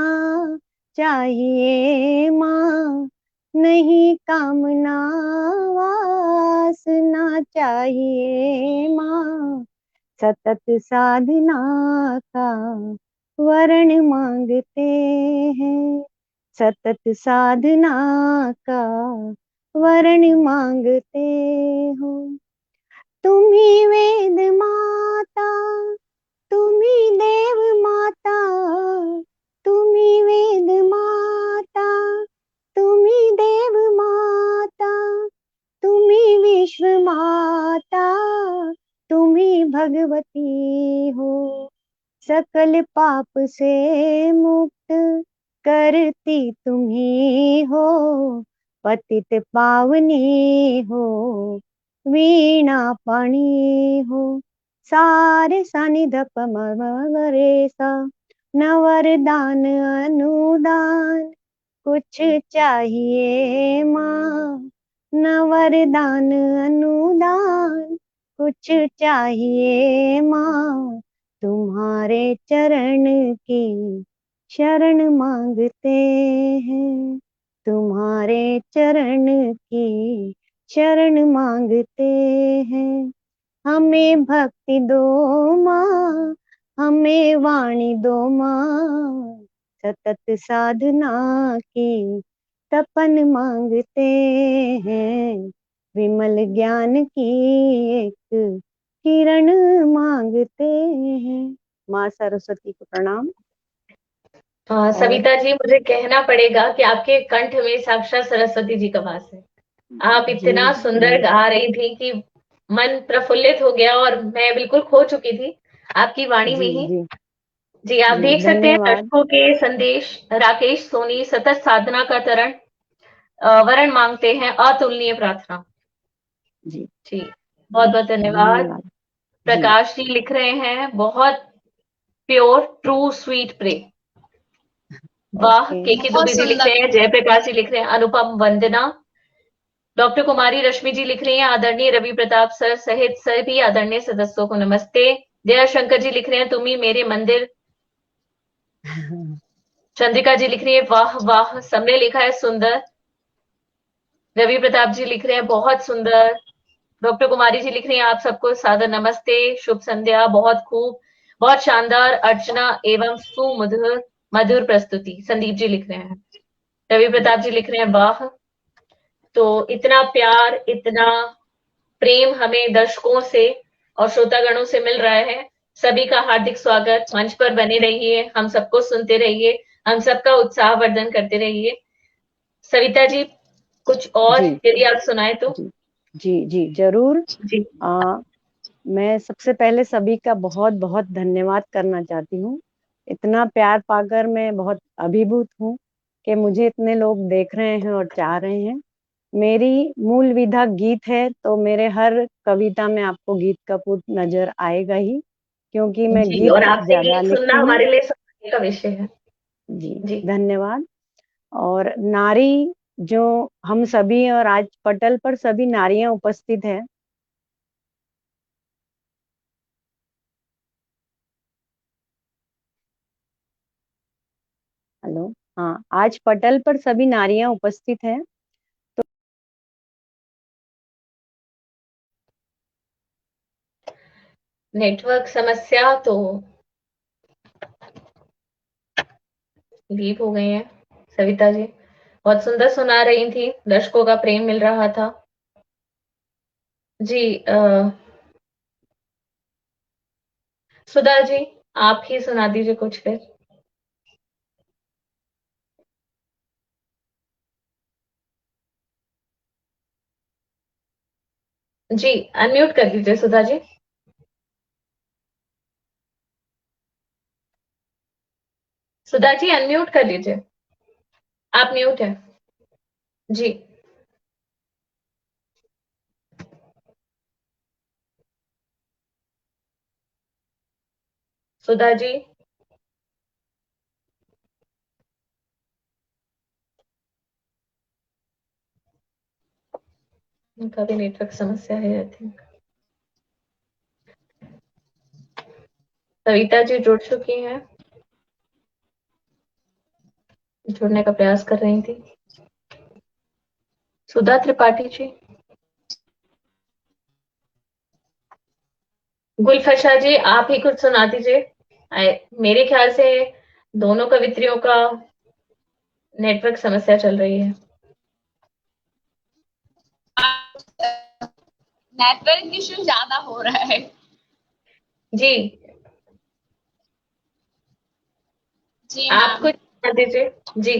Speaker 4: चाहिए माँ, नहीं कामना वासना चाहिए माँ, सतत साधना का वरण मांगते हैं, सतत साधना का वरण मांगते हो। तुम्ही वेद माता, तुम्ही देव माता, तुम्ही वेद माता, तुम्ही देव माता, तुम्ही विश्व माता, तुम्ही भगवती हो, सकल पाप से मुक्त करती तुम्ही हो, पतित पावनी हो, वीणा पाणी हो। सारे सानी धप मग रे सा, न वरदान अनुदान कुछ चाहिए माँ, न वरदान अनुदान कुछ चाहिए माँ, तुम्हारे चरण की शरण मांगते हैं, तुम्हारे चरण की शरण मांगते हैं। हमें भक्ति दो माँ, हमें वाणी दो माँ, सतत साधना की तपन मांगते हैं, विमल ज्ञान की एक किरण मांगते हैं। माँ सरस्वती को प्रणाम।
Speaker 1: सविता जी, मुझे कहना पड़ेगा कि आपके कंठ में साक्षात सरस्वती जी का वास है। आप इतना सुंदर गा रही थी कि मन प्रफुल्लित हो गया और मैं बिल्कुल खो चुकी थी आपकी वाणी में ही। जी, आप देख सकते हैं दर्शकों के संदेश। राकेश सोनी, सतत साधना का तरण वरण मांगते हैं, अतुलनीय प्रार्थना।
Speaker 4: जी
Speaker 1: जी, बहुत बहुत धन्यवाद। प्रकाश जी लिख रहे हैं, बहुत प्योर ट्रू स्वीट प्रे। वाह। के दुबे जी लिख रहे हैं, जयप्रकाश जी लिख रहे हैं, अनुपम वंदना। डॉक्टर कुमारी रश्मि जी लिख रही हैं, आदरणीय रवि प्रताप सर सहित सभी आदरणीय सदस्यों को नमस्ते। जया शंकर जी लिख रहे हैं, तुम ही मेरे मंदिर। चंद्रिका जी लिख रही है, वाह वाह। सबने लिखा है सुंदर। रवि प्रताप जी लिख रहे हैं, बहुत सुंदर। डॉक्टर कुमारी जी लिख रही हैं, आप सबको सादर नमस्ते, शुभ संध्या, बहुत खूब, बहुत शानदार अर्चना एवं सुमधुर मधुर प्रस्तुति। संदीप जी लिख रहे हैं। रवि प्रताप जी लिख रहे हैं, वाह। तो इतना प्यार, इतना प्रेम हमें दर्शकों से और श्रोतागणों से मिल रहा है। सभी का हार्दिक स्वागत। मंच पर बने रहिए, हम सबको सुनते रहिए, हम सबका उत्साह वर्धन करते रहिए। सविता जी, कुछ और यदि आप सुनाए तो।
Speaker 4: जी जरूर।
Speaker 1: जी।
Speaker 4: मैं सबसे पहले सभी का बहुत बहुत धन्यवाद करना चाहती हूँ। इतना प्यार पाकर मैं बहुत अभिभूत हूँ कि मुझे इतने लोग देख रहे हैं और चाह रहे हैं। मेरी मूल विधा गीत है, तो मेरे हर कविता में आपको गीत का पुट नजर आएगा ही, क्योंकि मैं गीत
Speaker 1: और आपसे
Speaker 4: ज्यादा
Speaker 1: गीत
Speaker 4: लिखती
Speaker 1: सुनना
Speaker 4: हूँ।
Speaker 1: हमारे लिए सौभाग्य का विषय है।
Speaker 4: जी धन्यवाद। और नारी जो हम सभी, और आज पटल पर सभी नारियां उपस्थित है। हेलो, हाँ, आज पटल पर सभी नारियां उपस्थित हैं। तो
Speaker 1: नेटवर्क समस्या तो लीव हो गई है। सविता जी बहुत सुंदर सुना रही थी, दर्शकों का प्रेम मिल रहा था। जी, सुधा जी, आप ही सुना दीजिए कुछ फिर। जी अनम्यूट कर दीजिए सुधा जी। सुधा जी अनम्यूट कर लीजिए, आप म्यूट है जी। सुधा जी उनका भी नेटवर्क समस्या है आई थिंक। सविता जी जुड़ चुकी हैं, जुड़ने का प्रयास कर रही थी। सुधा त्रिपाठी जी, गुलफशा जी आप ही कुछ सुना दीजिए। मेरे ख्याल से दोनों कवित्रियों का नेटवर्क समस्या चल रही है।
Speaker 3: नेटवर्क इश्यू ज्यादा हो रहा है
Speaker 1: जी
Speaker 3: जी
Speaker 1: आप
Speaker 3: मैम।
Speaker 1: कुछ सुना दीजिए जी।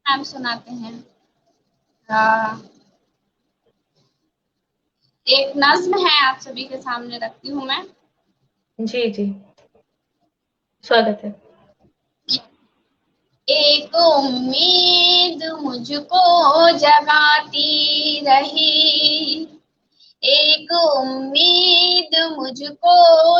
Speaker 3: मैम सुनाते हैं। हाँ, एक नज्म है आप सभी के सामने रखती हूँ मैं।
Speaker 1: जी जी स्वागत है।
Speaker 3: एक उम्मीद मुझको जगाती रही, एक उम्मीद मुझको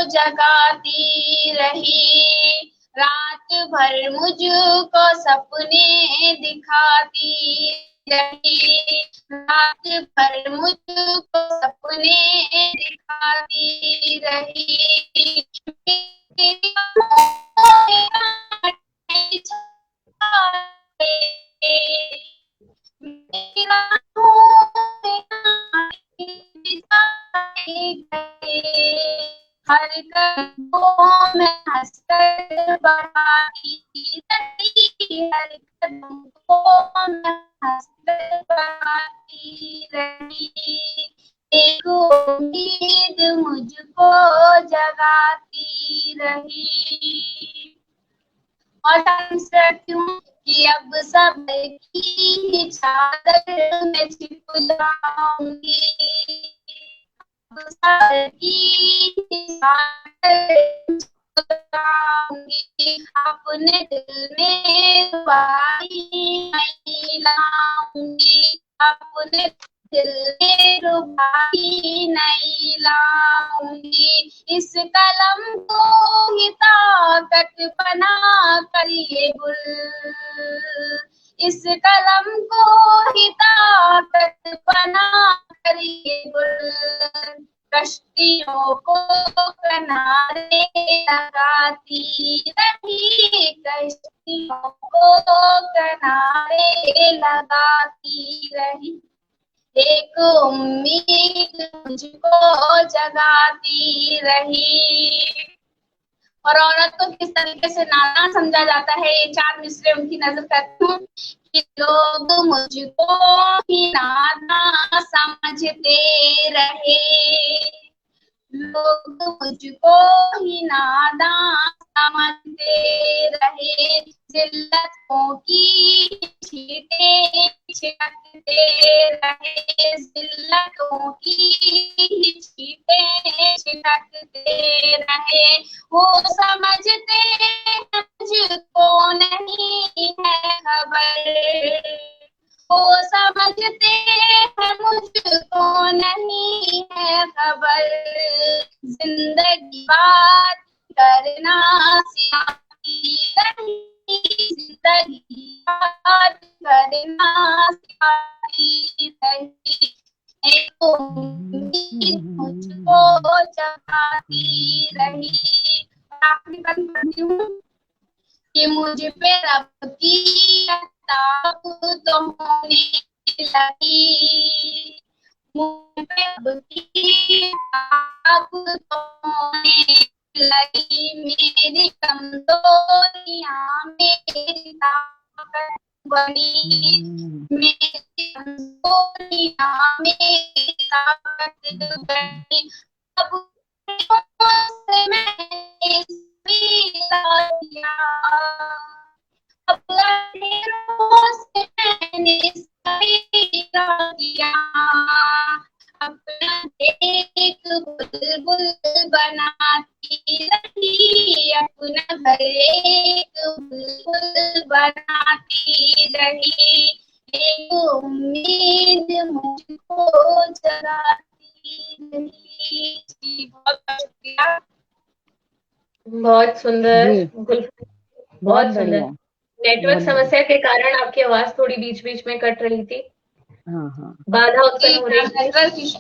Speaker 3: जगाती रही, रात भर मुझको सपने दिखाती रही, रात भर मुझको सपने दिखाती रही। हर कदमों में हंसकर बढ़ाती रही, हर कदमों में हंसकर बढ़ाती रही, एक उम्मीद मुझको जगाती रही। और करती हूँ कि अब सब की चादर में छिप जाऊंगी, अब सब की चादर में छिप जाऊंगी, अपने दिल में रुबाई नहीं लाऊंगी, अपने दिल में रुबाई नहीं लाऊंगी, इस कलम को ही ताकत बना कर ये गुल, इस कलम को ही ताकत बना कर ये गुल, कश्तियों को किनारे लगाती रही, कश्तियों को किनारे लगाती रही, एक उम्मीद मुझको जगाती रही। और औरत को किस तरीके से नाना समझा जाता है, ये 4 मिसरे उनकी नजर करती हूँ कि लोग मुझको ही नाना समझते रहे, लोग मुझको ही नादान समझते रहे, जिल्लतों की छींटे छिड़कते रहे, जिल्लतों की छींटे छिड़कते रहे, वो समझते हैं मुझको नहीं है खबर, वो समझते हैं मुझको नहीं है खबर, जिंदगी बात करना सिखाती रही, जिंदगी बात करना सिखाती रही, एक उम्मीद मुझको जगाती रही। आखिरी बात पढ़ती हूँ कि मुझ पे रब की ताब तो होने लगी, मुझ पे रब की ताब तो होने लगी, मेरी कमजोरियां मेरी ताकत बनी, मेरी कमजोरियां मेरी ताकत बनी, अब से मैंने दिया, अब अंधेरों से मैंने सवेरा दिया, अब हर एक बुलबुल बनाती रही, एक उम्मीद मुझको जगाती रही। जी, बहुत बहुत शुक्रिया।
Speaker 1: बहुत सुंदर
Speaker 4: जी, बहुत
Speaker 1: बहुत सुंदर।
Speaker 4: बढ़िया,
Speaker 1: नेटवर्क
Speaker 4: बहुत बढ़िया।
Speaker 1: समस्या के कारण आपकी आवाज थोड़ी बीच बीच में कट रही थी,
Speaker 4: हाँ हाँ।
Speaker 1: बाधा उत्पन्न
Speaker 3: जी
Speaker 1: हो रही
Speaker 3: मैम,
Speaker 1: थी।
Speaker 3: Network issue.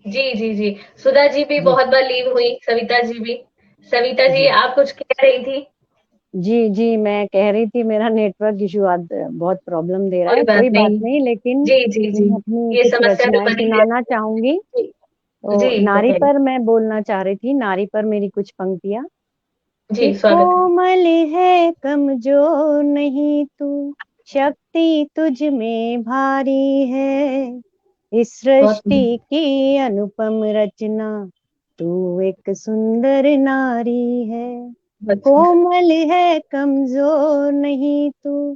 Speaker 1: जी जी जी। सुधा जी भी
Speaker 4: जी
Speaker 1: बहुत बार लीव हुई, सविता जी भी। सविता जी
Speaker 4: जी
Speaker 1: आप कुछ कह रही थी।
Speaker 4: जी जी, मैं कह रही थी मेरा नेटवर्क इशू आज बहुत प्रॉब्लम दे रहा
Speaker 1: कोई
Speaker 4: है,
Speaker 1: बात
Speaker 4: कोई बात
Speaker 1: नहीं।
Speaker 4: नहीं, लेकिन
Speaker 1: जी जी जी।
Speaker 4: मैं अपनी
Speaker 1: ये
Speaker 4: कुछ
Speaker 1: समस्या तो
Speaker 4: रचनाएं
Speaker 1: बनी
Speaker 4: सुनाना
Speaker 1: रहती
Speaker 4: चाहूंगी।
Speaker 1: है।
Speaker 4: तो
Speaker 1: जी जी
Speaker 4: नारी
Speaker 1: बताइए।
Speaker 4: पर मैं बोलना चाह रही थी, नारी पर मेरी कुछ पंक्तियां कि
Speaker 1: जी स्वागत है।
Speaker 4: कोमल है कमजोर नहीं तू, शक्ति तुझ में भारी है, इस
Speaker 1: बहुत
Speaker 4: सृष्टि की अनुपम रचना, तू एक सुंदर नारी है।
Speaker 1: बहुत सुंदर।
Speaker 4: कोमल है कमजोर नहीं तू,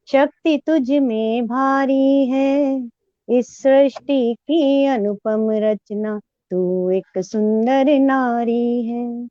Speaker 4: शक्ति तुझ में भारी है, इस सृष्टि की अनुपम रचना, तू एक सुंदर नारी है।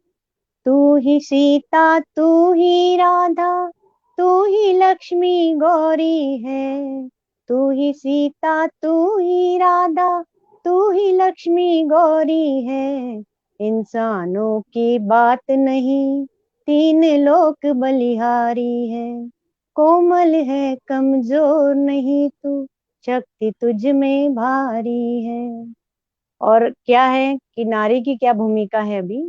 Speaker 4: तू ही सीता, तू ही राधा, तू ही लक्ष्मी गौरी है, तू ही सीता, तू ही राधा, तू ही लक्ष्मी गौरी है, इंसानों की बात नहीं, तीन लोक बलिहारी है। कोमल है कमजोर नहीं तू, शक्ति तुझ में भारी है। और क्या है कि नारी की क्या भूमिका है अभी,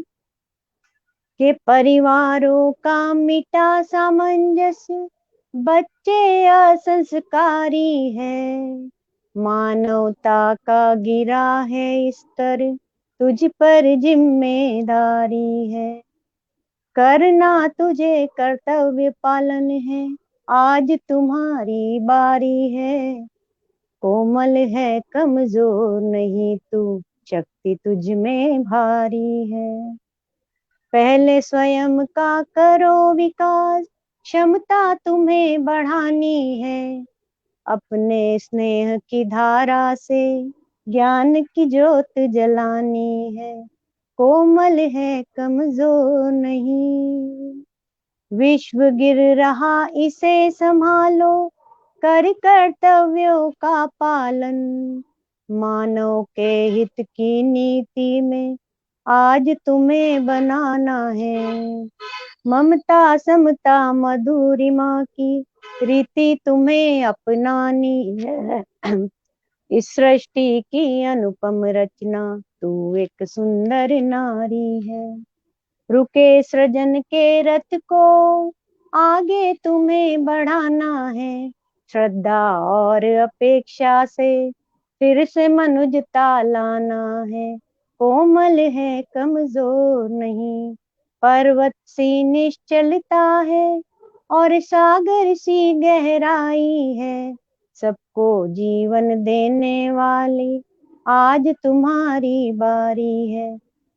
Speaker 4: कि परिवारों का मिटा सामंजस्य, बच्चे असंस्कारी है, मानवता का गिरा है स्तर, तुझ पर जिम्मेदारी है, करना तुझे कर्तव्य पालन है, आज तुम्हारी बारी है। कोमल है कमजोर नहीं तू, शक्ति तुझ में भारी है। पहले स्वयं का करो विकास, क्षमता तुम्हें बढ़ानी है, अपने स्नेह की धारा से ज्ञान की ज्योत जलानी है। कोमल है कमजोर नहीं, विश्व गिर रहा इसे संभालो, कर कर्तव्यों का पालन, मानव के हित की नीति में आज तुम्हें बनाना है। ममता समता मधुरिमा की रीति तुम्हें अपनानी है, इस सृष्टि की अनुपम रचना, तू एक सुंदर नारी है। रुके सृजन के रथ को आगे तुम्हें बढ़ाना है, श्रद्धा और अपेक्षा से फिर से मनुजता लाना है। कोमल है कमजोर नहीं, पर्वत सी निश्चलता है और सागर सी गहराई है, सबको जीवन देने वाली आज तुम्हारी बारी है।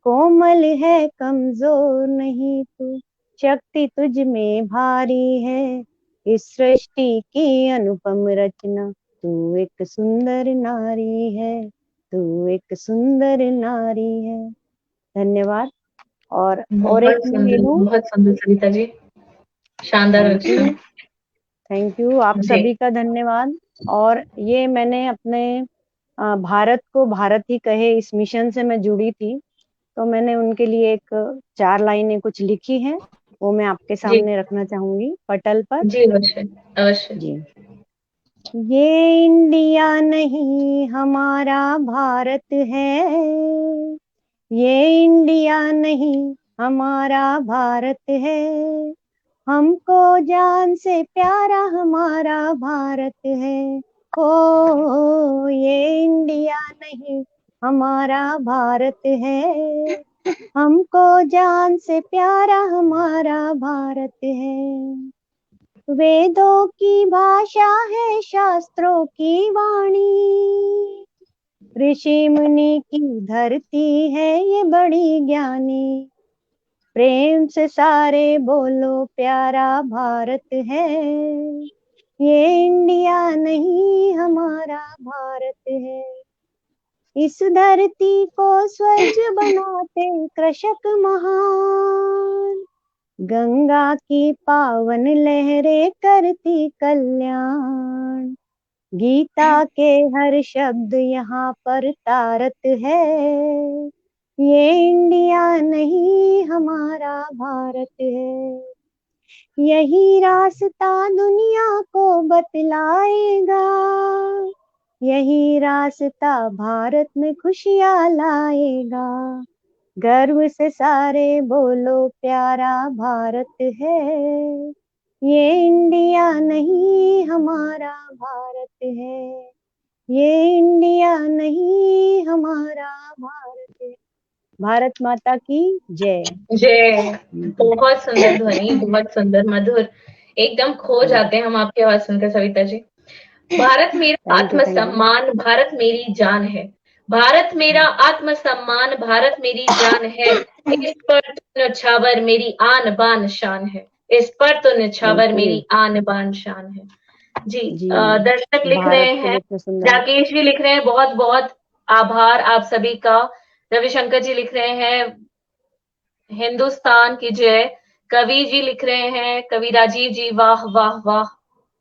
Speaker 4: कोमल है कमजोर नहीं तू, शक्ति तुझ में भारी है, इस सृष्टि की अनुपम रचना, तू एक सुंदर नारी है, तू एक सुंदर नारी है। धन्यवाद। और एक मैं ले लूं।
Speaker 1: बहुत सुंदर सविता जी, शानदार
Speaker 4: thank
Speaker 1: Rachna.
Speaker 4: You, thank you, आप
Speaker 1: जी
Speaker 4: सभी का धन्यवाद। और ये मैंने अपने भारत को भारत ही कहे इस मिशन से मैं जुड़ी थी, तो मैंने उनके लिए एक 4 लाइनें कुछ लिखी हैं, वो मैं आपके
Speaker 1: जी
Speaker 4: सामने रखना चाहूंगी पटल पर।
Speaker 1: जी अवश्य अवश्य।
Speaker 4: जी। ये इंडिया नहीं हमारा भारत है, ये इंडिया नहीं हमारा भारत है, हमको जान से प्यारा हमारा भारत है। ओ ये इंडिया नहीं हमारा भारत है, हमको जान से प्यारा हमारा भारत है। वेदों की भाषा है शास्त्रों की वाणी, ऋषि मुनि की धरती है ये बड़ी ज्ञानी, प्रेम से सारे बोलो प्यारा भारत है, ये इंडिया नहीं हमारा भारत है। इस धरती को स्वर्ग बनाते कृषक महान, गंगा की पावन लहरें करती कल्याण, गीता के हर शब्द यहाँ पर तारत है, ये इंडिया नहीं हमारा भारत है, यही रास्ता दुनिया को बतलाएगा, यही रास्ता भारत में खुशियाँ लाएगा, गर्व से सारे बोलो प्यारा भारत है, ये इंडिया नहीं हमारा भारत है, ये इंडिया नहीं हमारा भारत है। भारत माता की जय।
Speaker 1: जय। बहुत सुंदर ध्वनि, बहुत सुंदर, मधुर, एकदम खो जाते हैं हम आपकी आवाज सुनकर सविता जी। भारत मेरा आत्मसम्मान, भारत मेरी जान है, भारत मेरा आत्मसम्मान, भारत मेरी जान है, इस पर तो न्यौछावर मेरी आन बान शान है, इस पर तो न्यौछावर मेरी आन बान शान है। जी, दर्शक लिख रहे हैं, राकेश जी लिख रहे हैं, बहुत बहुत आभार आप सभी का। रविशंकर जी लिख रहे हैं हिंदुस्तान की जय। कवि जी लिख रहे हैं, कवि राजीव जी, वाह वाह वाह,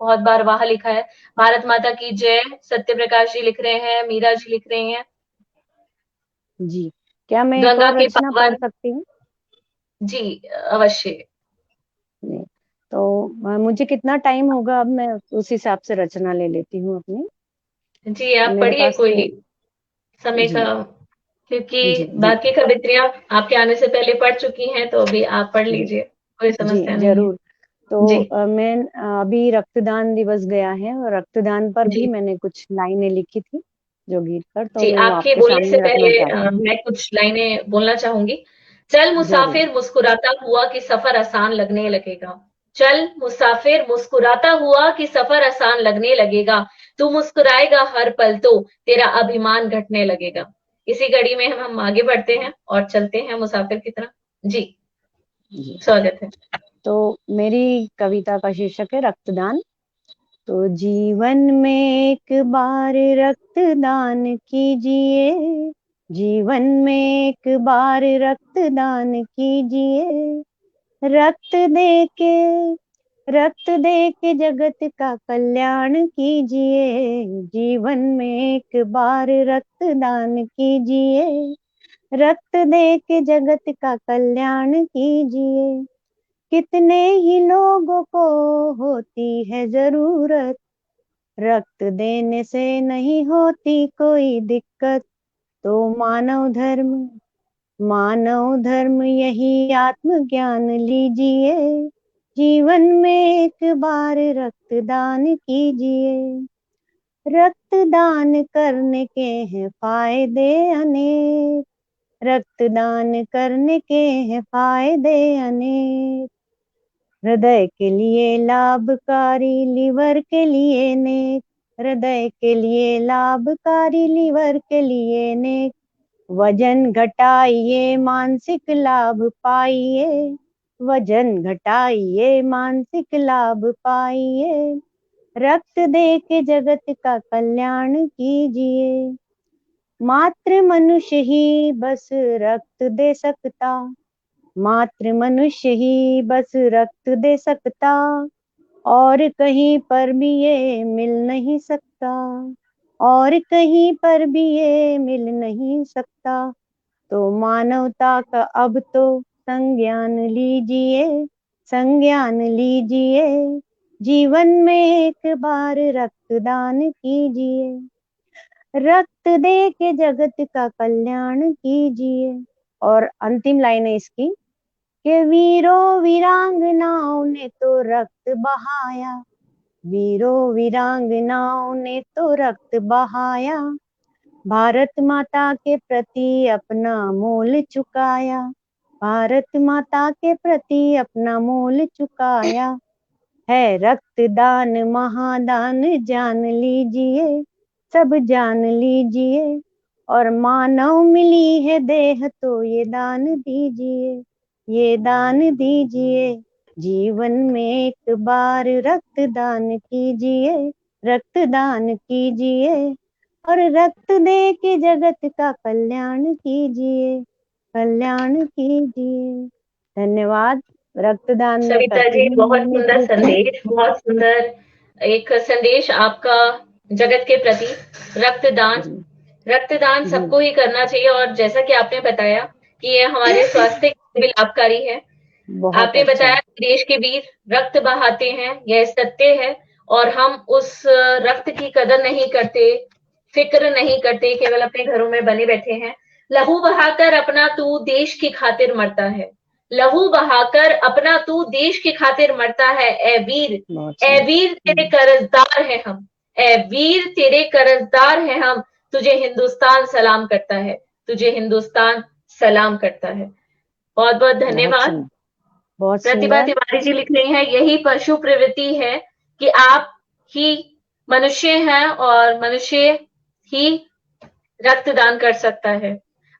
Speaker 1: बहुत बार वाह लिखा है। भारत माता की जय। सत्य प्रकाश जी लिख रहे हैं, मीरा जी लिख रहे हैं
Speaker 4: जी। क्या मैं एक
Speaker 1: गंगा
Speaker 4: और
Speaker 1: के
Speaker 4: रचना पढ़ सकती हूँ?
Speaker 1: जी अवश्य।
Speaker 4: तो मुझे कितना टाइम होगा? अब मैं उस हिसाब से रचना ले लेती हूँ अपनी।
Speaker 1: जी आप
Speaker 4: मेरे
Speaker 1: पढ़िए,
Speaker 4: पास
Speaker 1: कोई समय
Speaker 4: जी
Speaker 1: का, क्योंकि
Speaker 4: जी
Speaker 1: बाकी कवित्रियां आपके आने से पहले पढ़ चुकी हैं, तो अभी आप पढ़
Speaker 4: जी
Speaker 1: लीजिए, कोई
Speaker 4: जी
Speaker 1: समस्या नहीं है।
Speaker 4: जरूर। तो
Speaker 1: जी
Speaker 4: मैं अभी रक्तदान दिवस गया है और रक्तदान पर भी
Speaker 1: जी
Speaker 4: मैंने कुछ लाइनें लिखी थी जो गीत पर, तो
Speaker 1: जी,
Speaker 4: मैं वो
Speaker 1: आपके
Speaker 4: आपके
Speaker 1: बोलने से
Speaker 4: सामने रखना
Speaker 1: पहले
Speaker 4: चाहती हूँ।
Speaker 1: मैं कुछ लाइनें बोलना चाहूंगी। चल
Speaker 4: जरूर।
Speaker 1: मुसाफिर मुस्कुराता हुआ कि सफर आसान लगने लगेगा, चल मुसाफिर मुस्कुराता हुआ कि सफर आसान लगने लगेगा, तू मुस्कुराएगा हर पल तो तेरा अभिमान घटने लगेगा। इसी कड़ी में हम आगे बढ़ते हैं और चलते हैं मुसाफिर की तरह। जी
Speaker 4: जी।
Speaker 1: स्वागत है।
Speaker 4: तो मेरी कविता का शीर्षक है रक्तदान। तो जीवन में एक बार रक्तदान कीजिए, जीवन में एक बार रक्तदान कीजिए, रक्त दे के जगत का कल्याण कीजिए, जीवन में एक बार रक्तदान कीजिए, रक्त दे के जगत का कल्याण कीजिए, कितने ही लोगों को होती है जरूरत, रक्त देने से नहीं होती कोई दिक्कत, तो मानव धर्म यही आत्मज्ञान लीजिए, जीवन में एक बार रक्तदान कीजिए, रक्तदान करने के हैं फायदे अनेक, रक्तदान करने के हैं फायदे अनेक, हृदय के लिए लाभकारी, लिवर के लिए नेक, हृदय के लिए लाभकारी, लिवर के लिए नेक, वजन घटाइए मानसिक लाभ पाइए, वजन घटाइए मानसिक लाभ पाइए, रक्त दे के जगत का कल्याण कीजिए, मात्र मनुष्य ही बस रक्त दे सकता, मात्र मनुष्य ही बस रक्त दे सकता, और कहीं पर भी ये मिल नहीं सकता, और कहीं पर भी ये मिल नहीं सकता, तो मानवता का अब तो संज्ञान लीजिए, संज्ञान लीजिए, जीवन में एक बार रक्तदान कीजिए, रक्त दे के जगत का कल्याण कीजिए। और अंतिम लाइन है इसकी कि वीरों वीरांगनाओं ने तो रक्त बहाया, वीरों वीरांगनाओं ने तो रक्त बहाया, भारत माता के प्रति अपना मोल चुकाया, भारत माता के प्रति अपना मोल चुकाया, है रक्तदान महादान जान लीजिए, सब जान लीजिए, और मानव मिली है देह तो ये दान दीजिए, ये दान दीजिए, जीवन में एक बार रक्तदान कीजिए, रक्तदान कीजिए, और रक्त दे के जगत का कल्याण कीजिए, कल्याण कीजिए। धन्यवाद। रक्तदान मैं
Speaker 1: सविता
Speaker 4: करती
Speaker 1: जी,
Speaker 4: हूँ
Speaker 1: बहुत
Speaker 4: नियमित
Speaker 1: सुंदर
Speaker 4: रूप से।
Speaker 1: संदेश, बहुत सुंदर एक संदेश आपका जगत के प्रति। रक्तदान,
Speaker 4: जी
Speaker 1: रक्तदान
Speaker 4: जी
Speaker 1: सबको ही करना चाहिए और जैसा कि आपने बताया कि ये हमारे स्वास्थ्य के लिए भी लाभकारी है।
Speaker 4: बहुत
Speaker 1: आपने
Speaker 4: अच्छा।
Speaker 1: बताया कि देश के वीर रक्त बहाते हैं, यह सत्य है और हम उस रक्त की कदर नहीं करते, फिक्र नहीं करते, केवल अपने घरों में बने बैठे हैं। लहू बहाकर अपना तू देश की खातिर मरता है, लहू बहाकर अपना तू देश की खातिर मरता है।
Speaker 4: बहुत
Speaker 1: ए
Speaker 4: सुंदर।
Speaker 1: वीर तेरे कर्जदार है हम, ए वीर तेरे कर्जदार है हम, तुझे हिंदुस्तान सलाम करता है, तुझे हिंदुस्तान सलाम करता है। बहुत बहुत
Speaker 4: बहुत
Speaker 1: धन्यवाद।
Speaker 4: सुंदर। बहुत
Speaker 1: प्रतिभा
Speaker 4: सुंदर।
Speaker 1: तिवारी जी लिख रही हैं, यही पशु प्रवृत्ति है कि आप ही मनुष्य हैं और मनुष्य ही रक्तदान कर सकता है।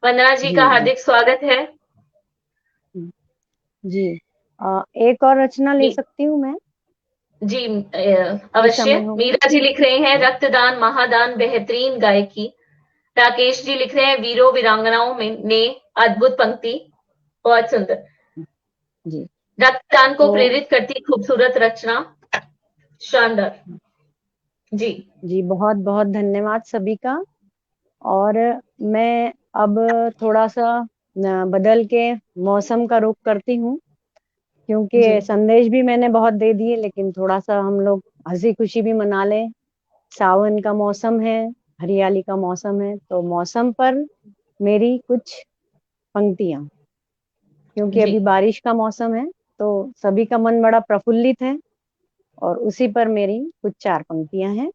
Speaker 1: वंदना जी
Speaker 4: जी
Speaker 1: का
Speaker 4: जी
Speaker 1: हार्दिक स्वागत है।
Speaker 4: जी। एक और रचना ले
Speaker 1: जी
Speaker 4: सकती हूँ मैं,
Speaker 1: जी
Speaker 4: कि
Speaker 1: अवश्य।
Speaker 4: समय हो गया?
Speaker 1: मीरा जी लिख रहे हैं, रक्तदान महादान बेहतरीन गायकी। राकेश जी लिख रहे हैं, वीरों वीरांगनाओं में ने अद्भुत पंक्ति। बहुत सुंदर।
Speaker 4: जी।
Speaker 1: रक्तदान को
Speaker 4: तो
Speaker 1: प्रेरित करती खूबसूरत रचना, शानदार। जी
Speaker 4: जी, बहुत बहुत धन्यवाद सभी का। और मैं अब थोड़ा सा बदल के मौसम का रुख करती हूँ,
Speaker 1: जी
Speaker 4: क्योंकि संदेश भी मैंने बहुत दे दिए, लेकिन थोड़ा सा हम लोग हंसी खुशी भी मना लें। सावन का मौसम है, हरियाली का मौसम है, तो मौसम पर मेरी कुछ पंक्तियां, क्योंकि
Speaker 1: जी
Speaker 4: अभी बारिश का मौसम है तो सभी का मन बड़ा प्रफुल्लित है, और उसी पर मेरी कुछ 4 पंक्तियां हैं।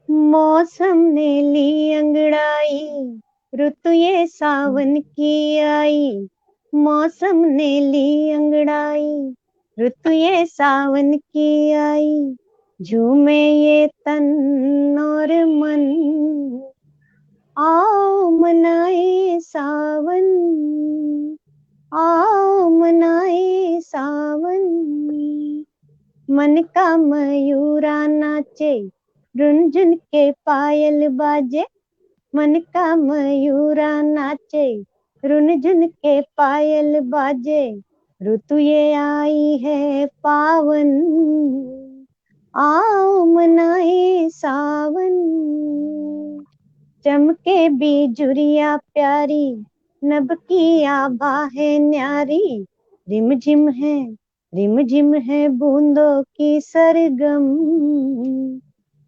Speaker 4: मौसम ने ली अंगड़ाई, ऋतु ये सावन की आई। मौसम ने ली अंगड़ाई, ऋतु ये सावन की आई। झूमे ये तन और मन, आओ मनाए सावन, आओ मनाए सावन। मन का मयूरा नाचे, रुनझुन के पायल बाजे। मन का मयूरा नाचे, रुनझुन के पायल बाजे। ऋतु ये आई है पावन, आओ मनाए सावन। चमके बिजुरिया प्यारी, नभ की आभा है न्यारी। रिम झिम है बूंदों की सरगम,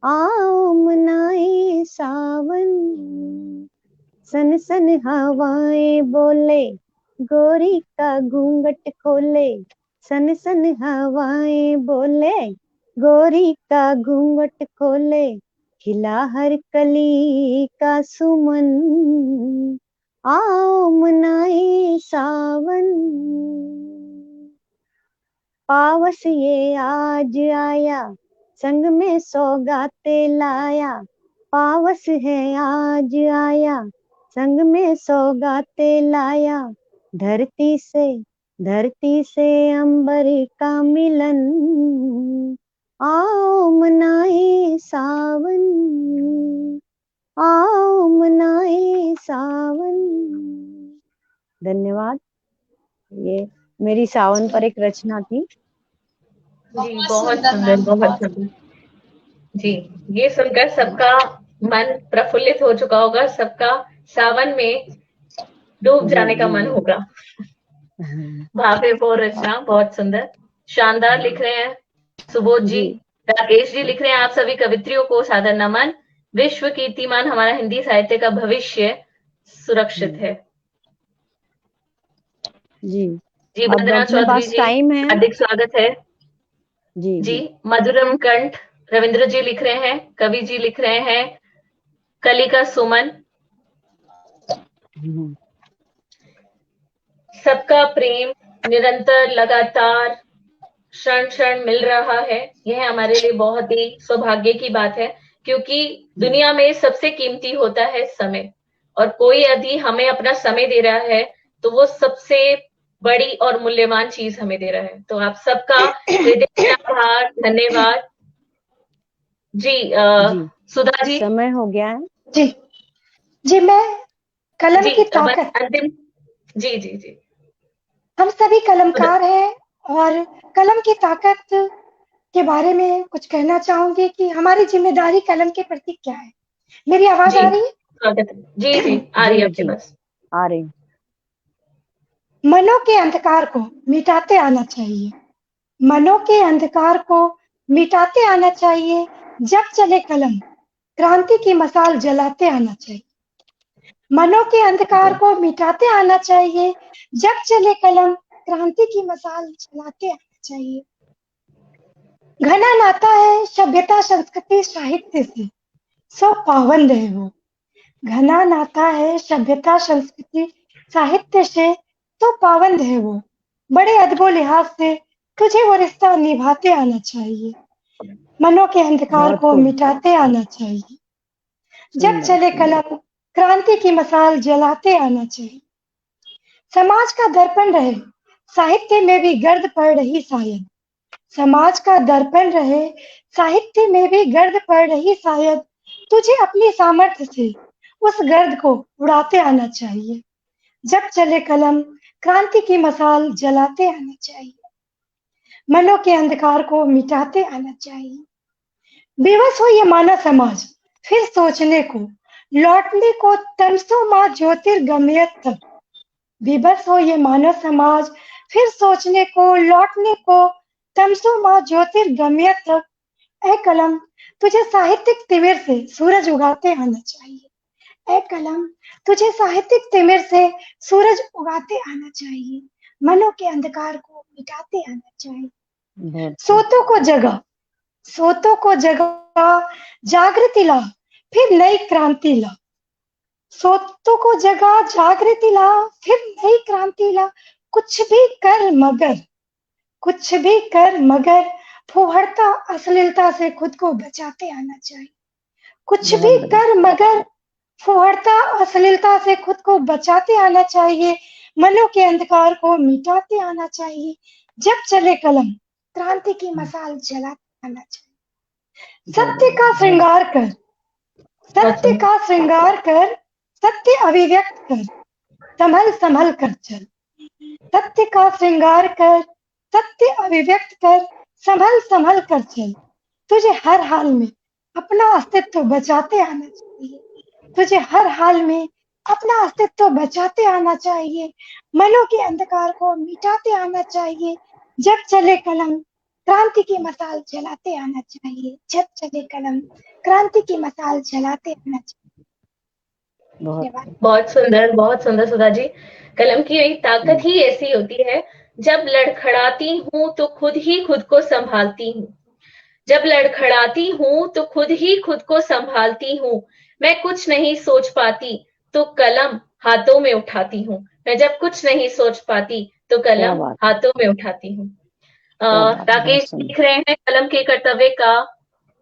Speaker 4: आओ मनाए सावन। सन सन हवाएं बोले, गोरी का घूंघट खोले। सन सन हवाएं बोले, गोरी का घूंघट खोले। खिला हर कली का सुमन, आओ मनाए सावन। पावस ये आज आया, संग में सौगाते लाया। पावस है आज आया, संग में सौगाते लाया। धरती से अंबर का मिलन, आओ मनाए सावन, आओ मनाए सावन। धन्यवाद। ये मेरी सावन पर एक रचना थी।
Speaker 1: जी
Speaker 3: बहुत
Speaker 1: बहुत
Speaker 3: सुंदर
Speaker 1: सुंदर,
Speaker 3: मैम,
Speaker 1: बहुत
Speaker 3: बहुत
Speaker 1: सुंदर। जी, ये सुनकर सबका मन प्रफुल्लित हो चुका होगा, सबका सावन में डूब
Speaker 4: जी
Speaker 1: जाने का
Speaker 4: जी
Speaker 1: मन
Speaker 4: जी।
Speaker 1: होगा। भावे वो रचना बहुत सुंदर, शानदार लिख रहे हैं सुबोध जी।
Speaker 4: जी
Speaker 1: राकेश जी लिख रहे हैं, आप सभी कवित्रियों को सादर नमन। विश्व कीर्तिमान हमारा हिंदी साहित्य का भविष्य सुरक्षित है।
Speaker 4: जी।
Speaker 1: जी
Speaker 4: अब
Speaker 1: वंदना
Speaker 4: अपने
Speaker 1: चौधरी
Speaker 4: पास
Speaker 1: जी,
Speaker 4: टाइम है।
Speaker 1: हार्दिक स्वागत है।
Speaker 4: जी
Speaker 1: जी
Speaker 4: जी।
Speaker 1: मधुरम कंठ रविंद्र जी लिख रहे हैं, कवि जी लिख रहे हैं कलिका सुमन।
Speaker 4: हम्म,
Speaker 1: सबका प्रेम निरंतर लगातार क्षण क्षण मिल रहा है, यह हमारे लिए बहुत ही सौभाग्य की बात है, क्योंकि दुनिया में सबसे कीमती होता है समय, और कोई यदि हमें अपना समय दे रहा है तो वो सबसे बड़ी और मूल्यवान चीज हमें दे रहा है। तो आप सबका हृदय से आभार, धन्यवाद। जी
Speaker 4: जी।
Speaker 1: सुधा जी।
Speaker 4: समय हो गया है।
Speaker 2: जी जी, मैं कलम
Speaker 1: जी
Speaker 2: की
Speaker 1: बस
Speaker 2: ताकत।
Speaker 1: अंतिम। जी जी जी
Speaker 2: हम सभी
Speaker 1: सुधा।
Speaker 2: कलमकार हैं और कलम की ताकत के बारे में कुछ कहना चाहूंगी कि हमारी जिम्मेदारी कलम के प्रति क्या है। मेरी आवाज
Speaker 1: जी
Speaker 2: आ रही है?
Speaker 1: स्वागत है। जी जी आ रही है
Speaker 4: जी
Speaker 1: आपके
Speaker 4: जी
Speaker 1: पास।
Speaker 4: आ रही।
Speaker 2: मनों के अंधकार को मिटाते आना चाहिए। मनों के अंधकार को मिटाते आना चाहिए। जब चले कलम क्रांति की मसाल जलाते आना चाहिए। मनों के अंधकार को मिटाते आना चाहिए। जब चले कलम क्रांति की मसाल जलाते आना चाहिए। घना नाता है सभ्यता संस्कृति साहित्य से, सो पाबंद है वो। घना नाता है सभ्यता संस्कृति साहित्य से, तो पाबंद है वो। बड़े अदबो लिहाज से तुझे वो रिश्ता निभाते आना चाहिए। मनों के अंधकार
Speaker 4: बहुत
Speaker 2: को
Speaker 4: खूब।
Speaker 2: मिटाते आना चाहिए। जब
Speaker 4: सुंदर
Speaker 2: चले
Speaker 4: सुंदर।
Speaker 2: कलम क्रांति की मसाल जलाते आना चाहिए। समाज का दर्पण रहे साहित्य में भी गर्द पड़ रही शायद। समाज का दर्पण रहे साहित्य में भी गर्द पड़ रही शायद। तुझे अपनी सामर्थ्य से उस गर्द को उड़ाते आना चाहिए। जब चले कलम क्रांति की मसाल जलाते आना चाहिए। मनों के अंधकार को मिटाते आना चाहिए। बेबस हो ये मानव समाज फिर सोचने को लौटने को तमसो माँ ज्योतिर्गमयत तक। बेबस हो ये मानव समाज फिर सोचने को लौटने को तमसो माँ ज्योतिर्गमयत तक। ए कलम तुझे साहित्यिक तिमिर से सूरज उगाते आना चाहिए। ए कलम तुझे साहित्यिक तिमिर से सूरज उगाते आना चाहिए। मनों के अंधकार को मिटाते आना चाहिए।
Speaker 4: बहुत खूब।
Speaker 2: सोतों को जगा सोतों को जगा जागृति ला फिर नई क्रांति ला। सोतों को जगा जागृति ला फिर नई क्रांति ला। कुछ भी कर मगर फुहड़ता अश्लीलता से खुद को बचाते आना चाहिए। कुछ
Speaker 4: बहुत
Speaker 2: भी
Speaker 4: बढ़िया।
Speaker 2: कर मगर फुहड़ता अश्लीलता से खुद को बचाते आना चाहिए। मनों के अंधकार को मिटाते आना चाहिए। जब चले कलम क्रांति की मसाल जलाते आना चाहिए।
Speaker 4: बहुत बढ़िया। बहुत
Speaker 1: बहुत सुंदर।
Speaker 2: सत्य अभिव्यक्त कर संभल संभल कर चल। सत्य का श्रृंगार कर सत्य अभिव्यक्त कर संभल संभल कर चल। तुझे हर हाल में अपना अस्तित्व बचाते आना चाहिए। तुझे हर हाल में अपना अस्तित्व बचाते आना चाहिए। मनों के अंधकार को मिटाते आना चाहिए। जब चले कलम क्रांति की मसाल जलाते आना चाहिए। जब चले कलम क्रांति की मसाल जलाते आना चाहिए।
Speaker 4: बहुत
Speaker 2: धन्यवाद।
Speaker 1: बहुत सुंदर सुधा जी। कलम की एक ताकत ही ऐसी होती है, जब लड़खड़ाती हूँ तो खुद ही खुद को संभालती हूँ। जब लड़खड़ाती हूँ तो खुद ही खुद को संभालती हूँ। मैं कुछ नहीं सोच पाती तो कलम हाथों में उठाती हूँ। मैं जब कुछ नहीं सोच पाती तो
Speaker 4: क्या
Speaker 1: कलम
Speaker 4: बात है।
Speaker 1: हाथों में उठाती हूँ।
Speaker 4: क्या बात। बहुत
Speaker 1: राकेश
Speaker 4: सुंदर।
Speaker 1: लिख रहे हैं कलम के कर्तव्य का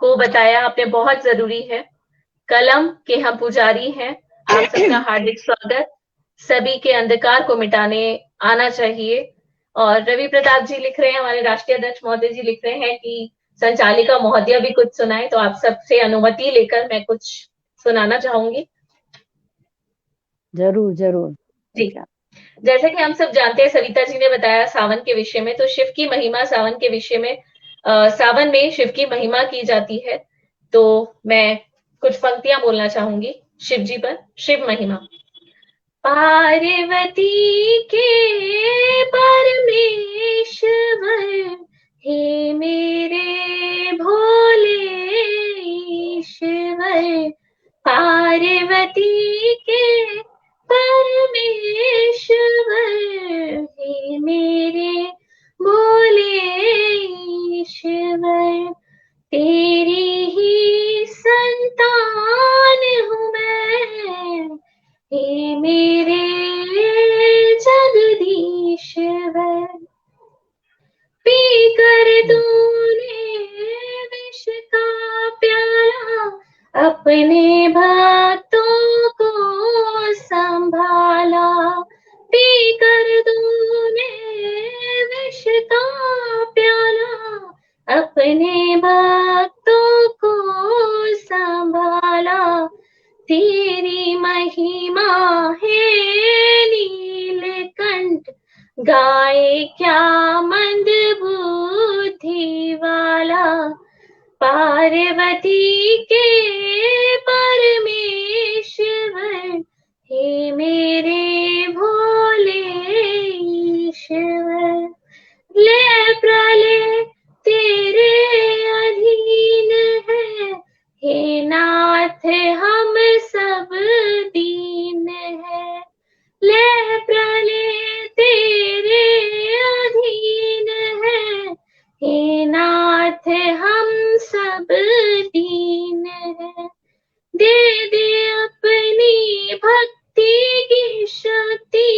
Speaker 1: को बताया आपने, बहुत जरूरी है। कलम के हम पुजारी हैं। आप सबका हार्दिक स्वागत। सभी के अंधकार को मिटाने आना चाहिए। और रवि प्रताप जी लिख रहे हैं, हमारे राष्ट्रीय अध्यक्ष महोदय जी लिख रहे हैं कि संचालिका महोदय भी कुछ सुनाए, तो आप सबसे अनुमति लेकर मैं कुछ सुनाना चाहूंगी।
Speaker 4: जरूर जरूर।
Speaker 1: जी, जैसे कि हम सब जानते हैं, सविता जी ने बताया सावन के विषय में, तो शिव की महिमा सावन के विषय में, सावन में शिव की महिमा की जाती है। तो मैं कुछ पंक्तियां बोलना चाहूंगी शिव जी पर। शिव महिमा। पार्वती के परमेश्वर, हे मेरे भोले ईश्वर। पार्वती के परमेश्वर, हे मेरे भोले ईश्वर। तेरी ही संतान हूँ मैं, हे मेरे जगदीश्वर। पी कर तूने विष का प्याला, अपने भक्तों को संभाला। पी कर तूने विष का प्याला, अपने भक्तों को संभाला। तेरी महिमा है नीलकंठ, गाए क्या मंद बुद्धि वाला, पार्वती के परमेश्वर, हे मेरे भोले ईश्वर। ले प्रलय तेरे अधीन है, हे नाथ हम सब दीन है। ले प्रलय तेरे अधीन है, हे नाथ हम सब दीन है। दे दे अपनी भक्ति की शक्ति,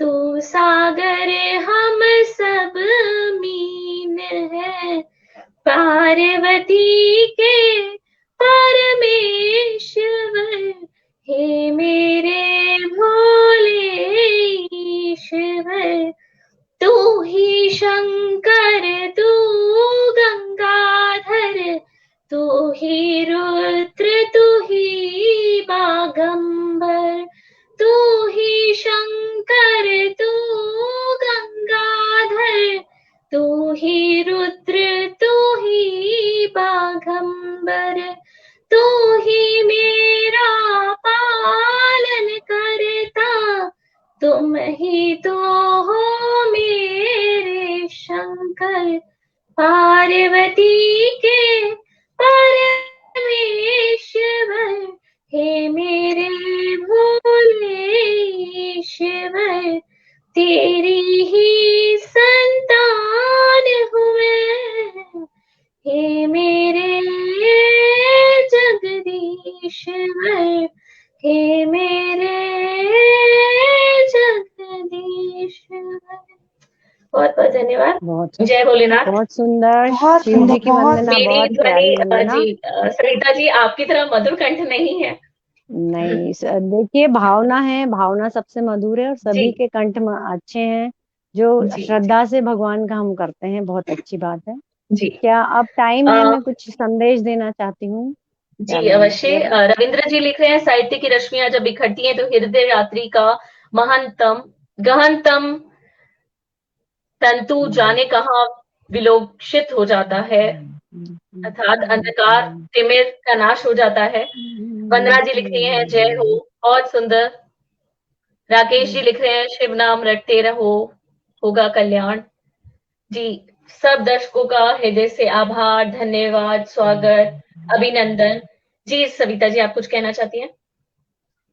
Speaker 1: तू सागर हम सब मीन है। पार्वती के परमेश्वर, हे मेरे भोले ईश्वर। तू ही शंकर तू गंगाधर, तू ही रुद्र तू ही बागंबर। तू ही शंकर तू गंगाधर, तू ही रुद्र तू ही बागंबर। तू ही मेरा पालन करता, तुम ही तो हो मेरे शंकर। पार्वती के परमेश्वर, हे मेरे भोले ईश्वर। तेरी ही संतान हूँ मैं, हे मेरे जगदीश्वर, हे मेरे जगदीश्वर। बहुत बहुत धन्यवाद।
Speaker 4: बहुत
Speaker 1: जय भोलेनाथ।
Speaker 4: बहुत सुंदर।
Speaker 2: बहुत
Speaker 4: शिव जी की
Speaker 2: बहुत
Speaker 4: वंदना,
Speaker 1: मेरी
Speaker 4: बहुत
Speaker 1: ध्वनि
Speaker 4: प्यारी वंदना।
Speaker 1: जी सरिता जी आपकी तरह मधुर कंठ नहीं है।
Speaker 4: नहीं देखिए, भावना है, भावना सबसे मधुर है और
Speaker 1: जी
Speaker 4: सभी के कंठ अच्छे हैं। जो
Speaker 1: जी
Speaker 4: श्रद्धा से भगवान का हम करते हैं, बहुत अच्छी बात है।
Speaker 1: जी
Speaker 4: क्या अब टाइम है?
Speaker 1: अ,
Speaker 4: मैं कुछ संदेश देना चाहती हूँ। क्या
Speaker 1: जी
Speaker 4: मैं
Speaker 1: अवश्य।
Speaker 4: ये
Speaker 1: रविंद्र जी लिख रहे हैं, साहित्य की रश्मियां जब इकट्ठी हैं तो हृदय यात्री का महानतम गहनतम तंतु जाने कहाँ विलोक्षित हो जाता है, अर्थात अंधकार तिमिर का नाश हो जाता है। वंदना जी लिख रही हैं, जय हो, बहुत सुंदर। राकेश जी लिख रहे हैं, शिव नाम रटते रहो, होगा कल्याण। जी, सब दर्शकों का हृदय से आभार, धन्यवाद, स्वागत, अभिनंदन। जी सविता जी, आप कुछ कहना चाहती हैं?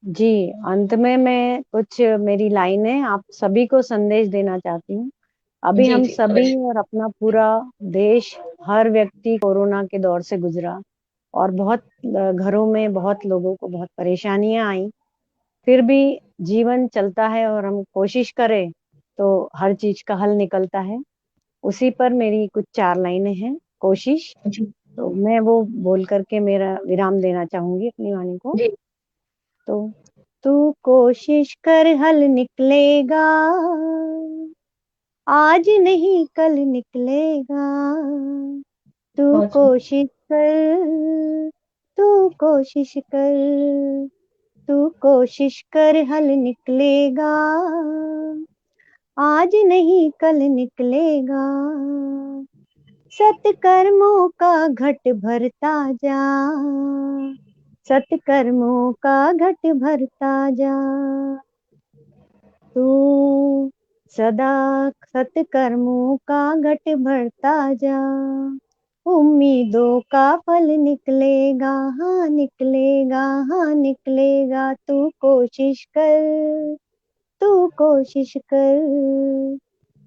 Speaker 4: जी, अंत में मैं कुछ मेरी लाइनें आप सभी को संदेश देना चाहती हूँ। अभी
Speaker 1: जी
Speaker 4: हम
Speaker 1: जी
Speaker 4: सभी
Speaker 1: अवश्य।
Speaker 4: और अपना पूरा देश, हर व्यक्ति कोरोना के दौर से गुजरा और बहुत घरों में बहुत लोगों को बहुत परेशानियां आई। फिर भी जीवन चलता है और हम कोशिश करें तो हर चीज का हल निकलता है। उसी पर मेरी कुछ 4 लाइनें हैं, कोशिश।
Speaker 1: जी
Speaker 4: तो मैं वो बोल करके मेरा विराम देना चाहूंगी अपनी वाणी को।
Speaker 1: जी
Speaker 4: तो तू कोशिश कर, हल निकलेगा, आज नहीं कल निकलेगा। तू
Speaker 1: बहुत सुंदर।
Speaker 4: कोशिश कर, तू कोशिश कर, तू कोशिश कर, हल निकलेगा, आज नहीं कल निकलेगा। सत्कर्मों का घट भरता जा, सत्कर्मों का घट भरता जा। तू सदा सत्कर्मों का घट भरता जा। उम्मीदों का फल निकलेगा, हाँ निकलेगा, हाँ निकलेगा। तू कोशिश कर, तू कोशिश कर।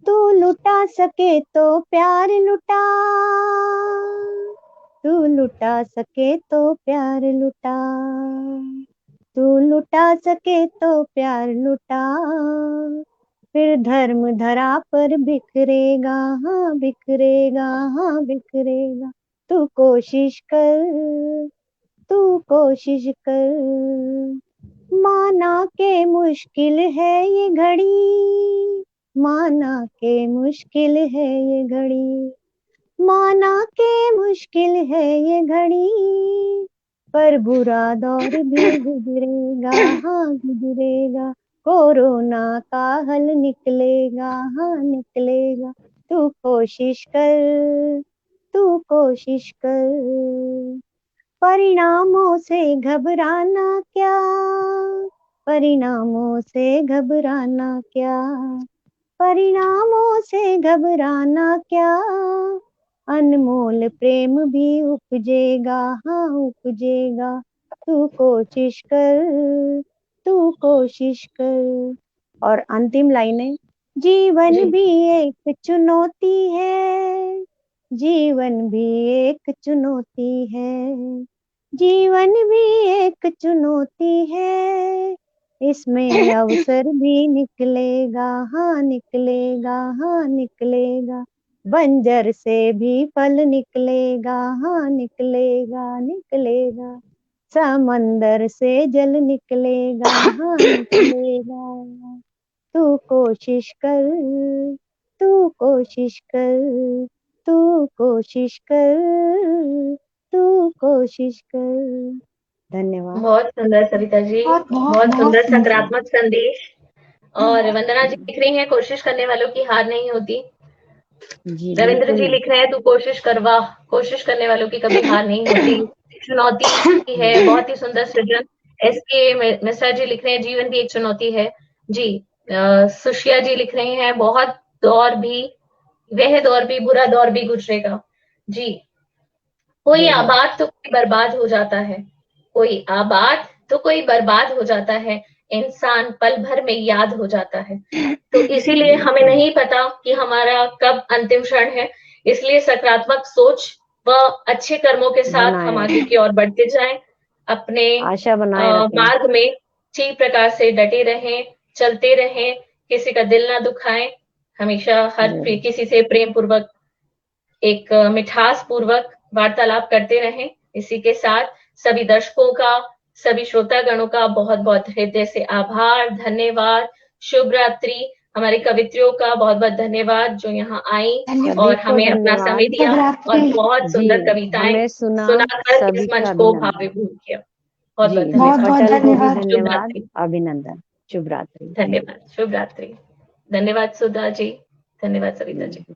Speaker 4: तू लुटा सके तो प्यार लुटा, तू लुटा सके तो प्यार लुटा, तू लुटा सके तो प्यार लुटा। फिर धर्म धरा पर बिखरेगा, हाँ बिखरेगा, हाँ बिखरेगा। तू कोशिश कर, तू कोशिश कर। माना के मुश्किल है ये घड़ी, माना के मुश्किल है ये घड़ी, माना के मुश्किल है ये घड़ी। पर बुरा दौर भी गुजरेगा, हाँ गुजरेगा। कोरोना का हल निकलेगा, हाँ निकलेगा। तू कोशिश कर, तू कोशिश कर। परिणामों से घबराना क्या, परिणामों से घबराना क्या, परिणामों से घबराना क्या। अनमोल प्रेम भी उपजेगा, हाँ उपजेगा। तू कोशिश कर, तू कोशिश कर। और अंतिम लाइन है, जीवन
Speaker 1: जी
Speaker 4: भी एक चुनौती है, जीवन भी एक चुनौती है, जीवन भी एक चुनौती है। इसमें अवसर भी निकलेगा, हाँ निकलेगा, हाँ निकलेगा। बंजर से भी फल निकलेगा, हाँ निकलेगा, निकलेगा। समंदर से जल निकलेगा, हाँ निकलेगा। तू कोशिश कर, तू कोशिश कर, तू कोशिश कर, तू कोशिश कर। धन्यवाद।
Speaker 1: बहुत सुंदर सविता जी,
Speaker 2: बहुत बहुत
Speaker 1: बहुत
Speaker 2: बहुत
Speaker 1: सुंदर
Speaker 2: सुंदर।
Speaker 1: सकारात्मक संदेश। और वंदना जी लिख रही हैं, कोशिश करने वालों की हार नहीं होती।
Speaker 4: जी
Speaker 1: रविंद्र
Speaker 4: बिल्कुल
Speaker 1: जी
Speaker 4: नहीं।
Speaker 1: लिख रहे हैं, तू कोशिश करवा, कोशिश करने वालों की कभी हार नहीं होती, चुनौती है। बहुत ही सुंदर सृजन। एसके मिश्रा जी लिख रहे हैं, जीवन भी एक चुनौती है। जी सुशिया जी लिख रहे हैं, बहुत दौर भी, वह दौर भी, बुरा दौर भी गुजरेगा। जी, कोई
Speaker 4: बिल्कुल
Speaker 1: आबाद तो कोई बर्बाद हो जाता है, कोई आबाद तो कोई बर्बाद हो जाता है, इंसान पल भर में याद हो जाता है। तो इसीलिए हमें
Speaker 4: बिल्कुल।
Speaker 1: नहीं पता कि हमारा कब अंतिम क्षण है। इसलिए सकारात्मक सोच व अच्छे कर्मों के साथ हम
Speaker 4: बनाए
Speaker 1: आगे
Speaker 4: रखें,
Speaker 1: की ओर बढ़ते जाएं, अपने
Speaker 4: आशा बनाए रखें।
Speaker 1: मार्ग में ठीक प्रकार से डटे रहें, चलते रहें, किसी का दिल ना दुखाएं, हमेशा
Speaker 4: जरूर।
Speaker 1: किसी से प्रेम पूर्वक, एक मिठास पूर्वक वार्तालाप करते रहें। इसी के साथ सभी दर्शकों का, सभी श्रोतागणों का बहुत बहुत हृदय से आभार, धन्यवाद, शुभ रात्रि। हमारी कवित्रियों का बहुत बहुत धन्यवाद जो यहाँ आई
Speaker 4: सभी
Speaker 1: और
Speaker 4: को
Speaker 1: हमें अपना समय
Speaker 4: धन्यवाद।
Speaker 1: दिया
Speaker 2: शुभ
Speaker 1: और
Speaker 2: रात्रि।
Speaker 1: बहुत
Speaker 4: जी,
Speaker 1: सुंदर कविताएं
Speaker 4: हमें सुना,
Speaker 1: सुनाकर इस
Speaker 4: सभी का
Speaker 1: मंच को
Speaker 4: अभिनंदन।
Speaker 1: भावविभूत किया। बहुत
Speaker 4: जी,
Speaker 1: बहुत
Speaker 2: बहुत
Speaker 1: धन्यवाद।
Speaker 2: बहुत
Speaker 4: पटल को भी
Speaker 2: धन्यवाद।
Speaker 1: शुभ
Speaker 4: धन्यवाद,
Speaker 1: रात्रि।
Speaker 4: अभिनंदन। शुभ रात्रि।
Speaker 1: धन्यवाद, शुभ रात्रि। धन्यवाद सुधा जी, धन्यवाद सविता जी।
Speaker 4: जी।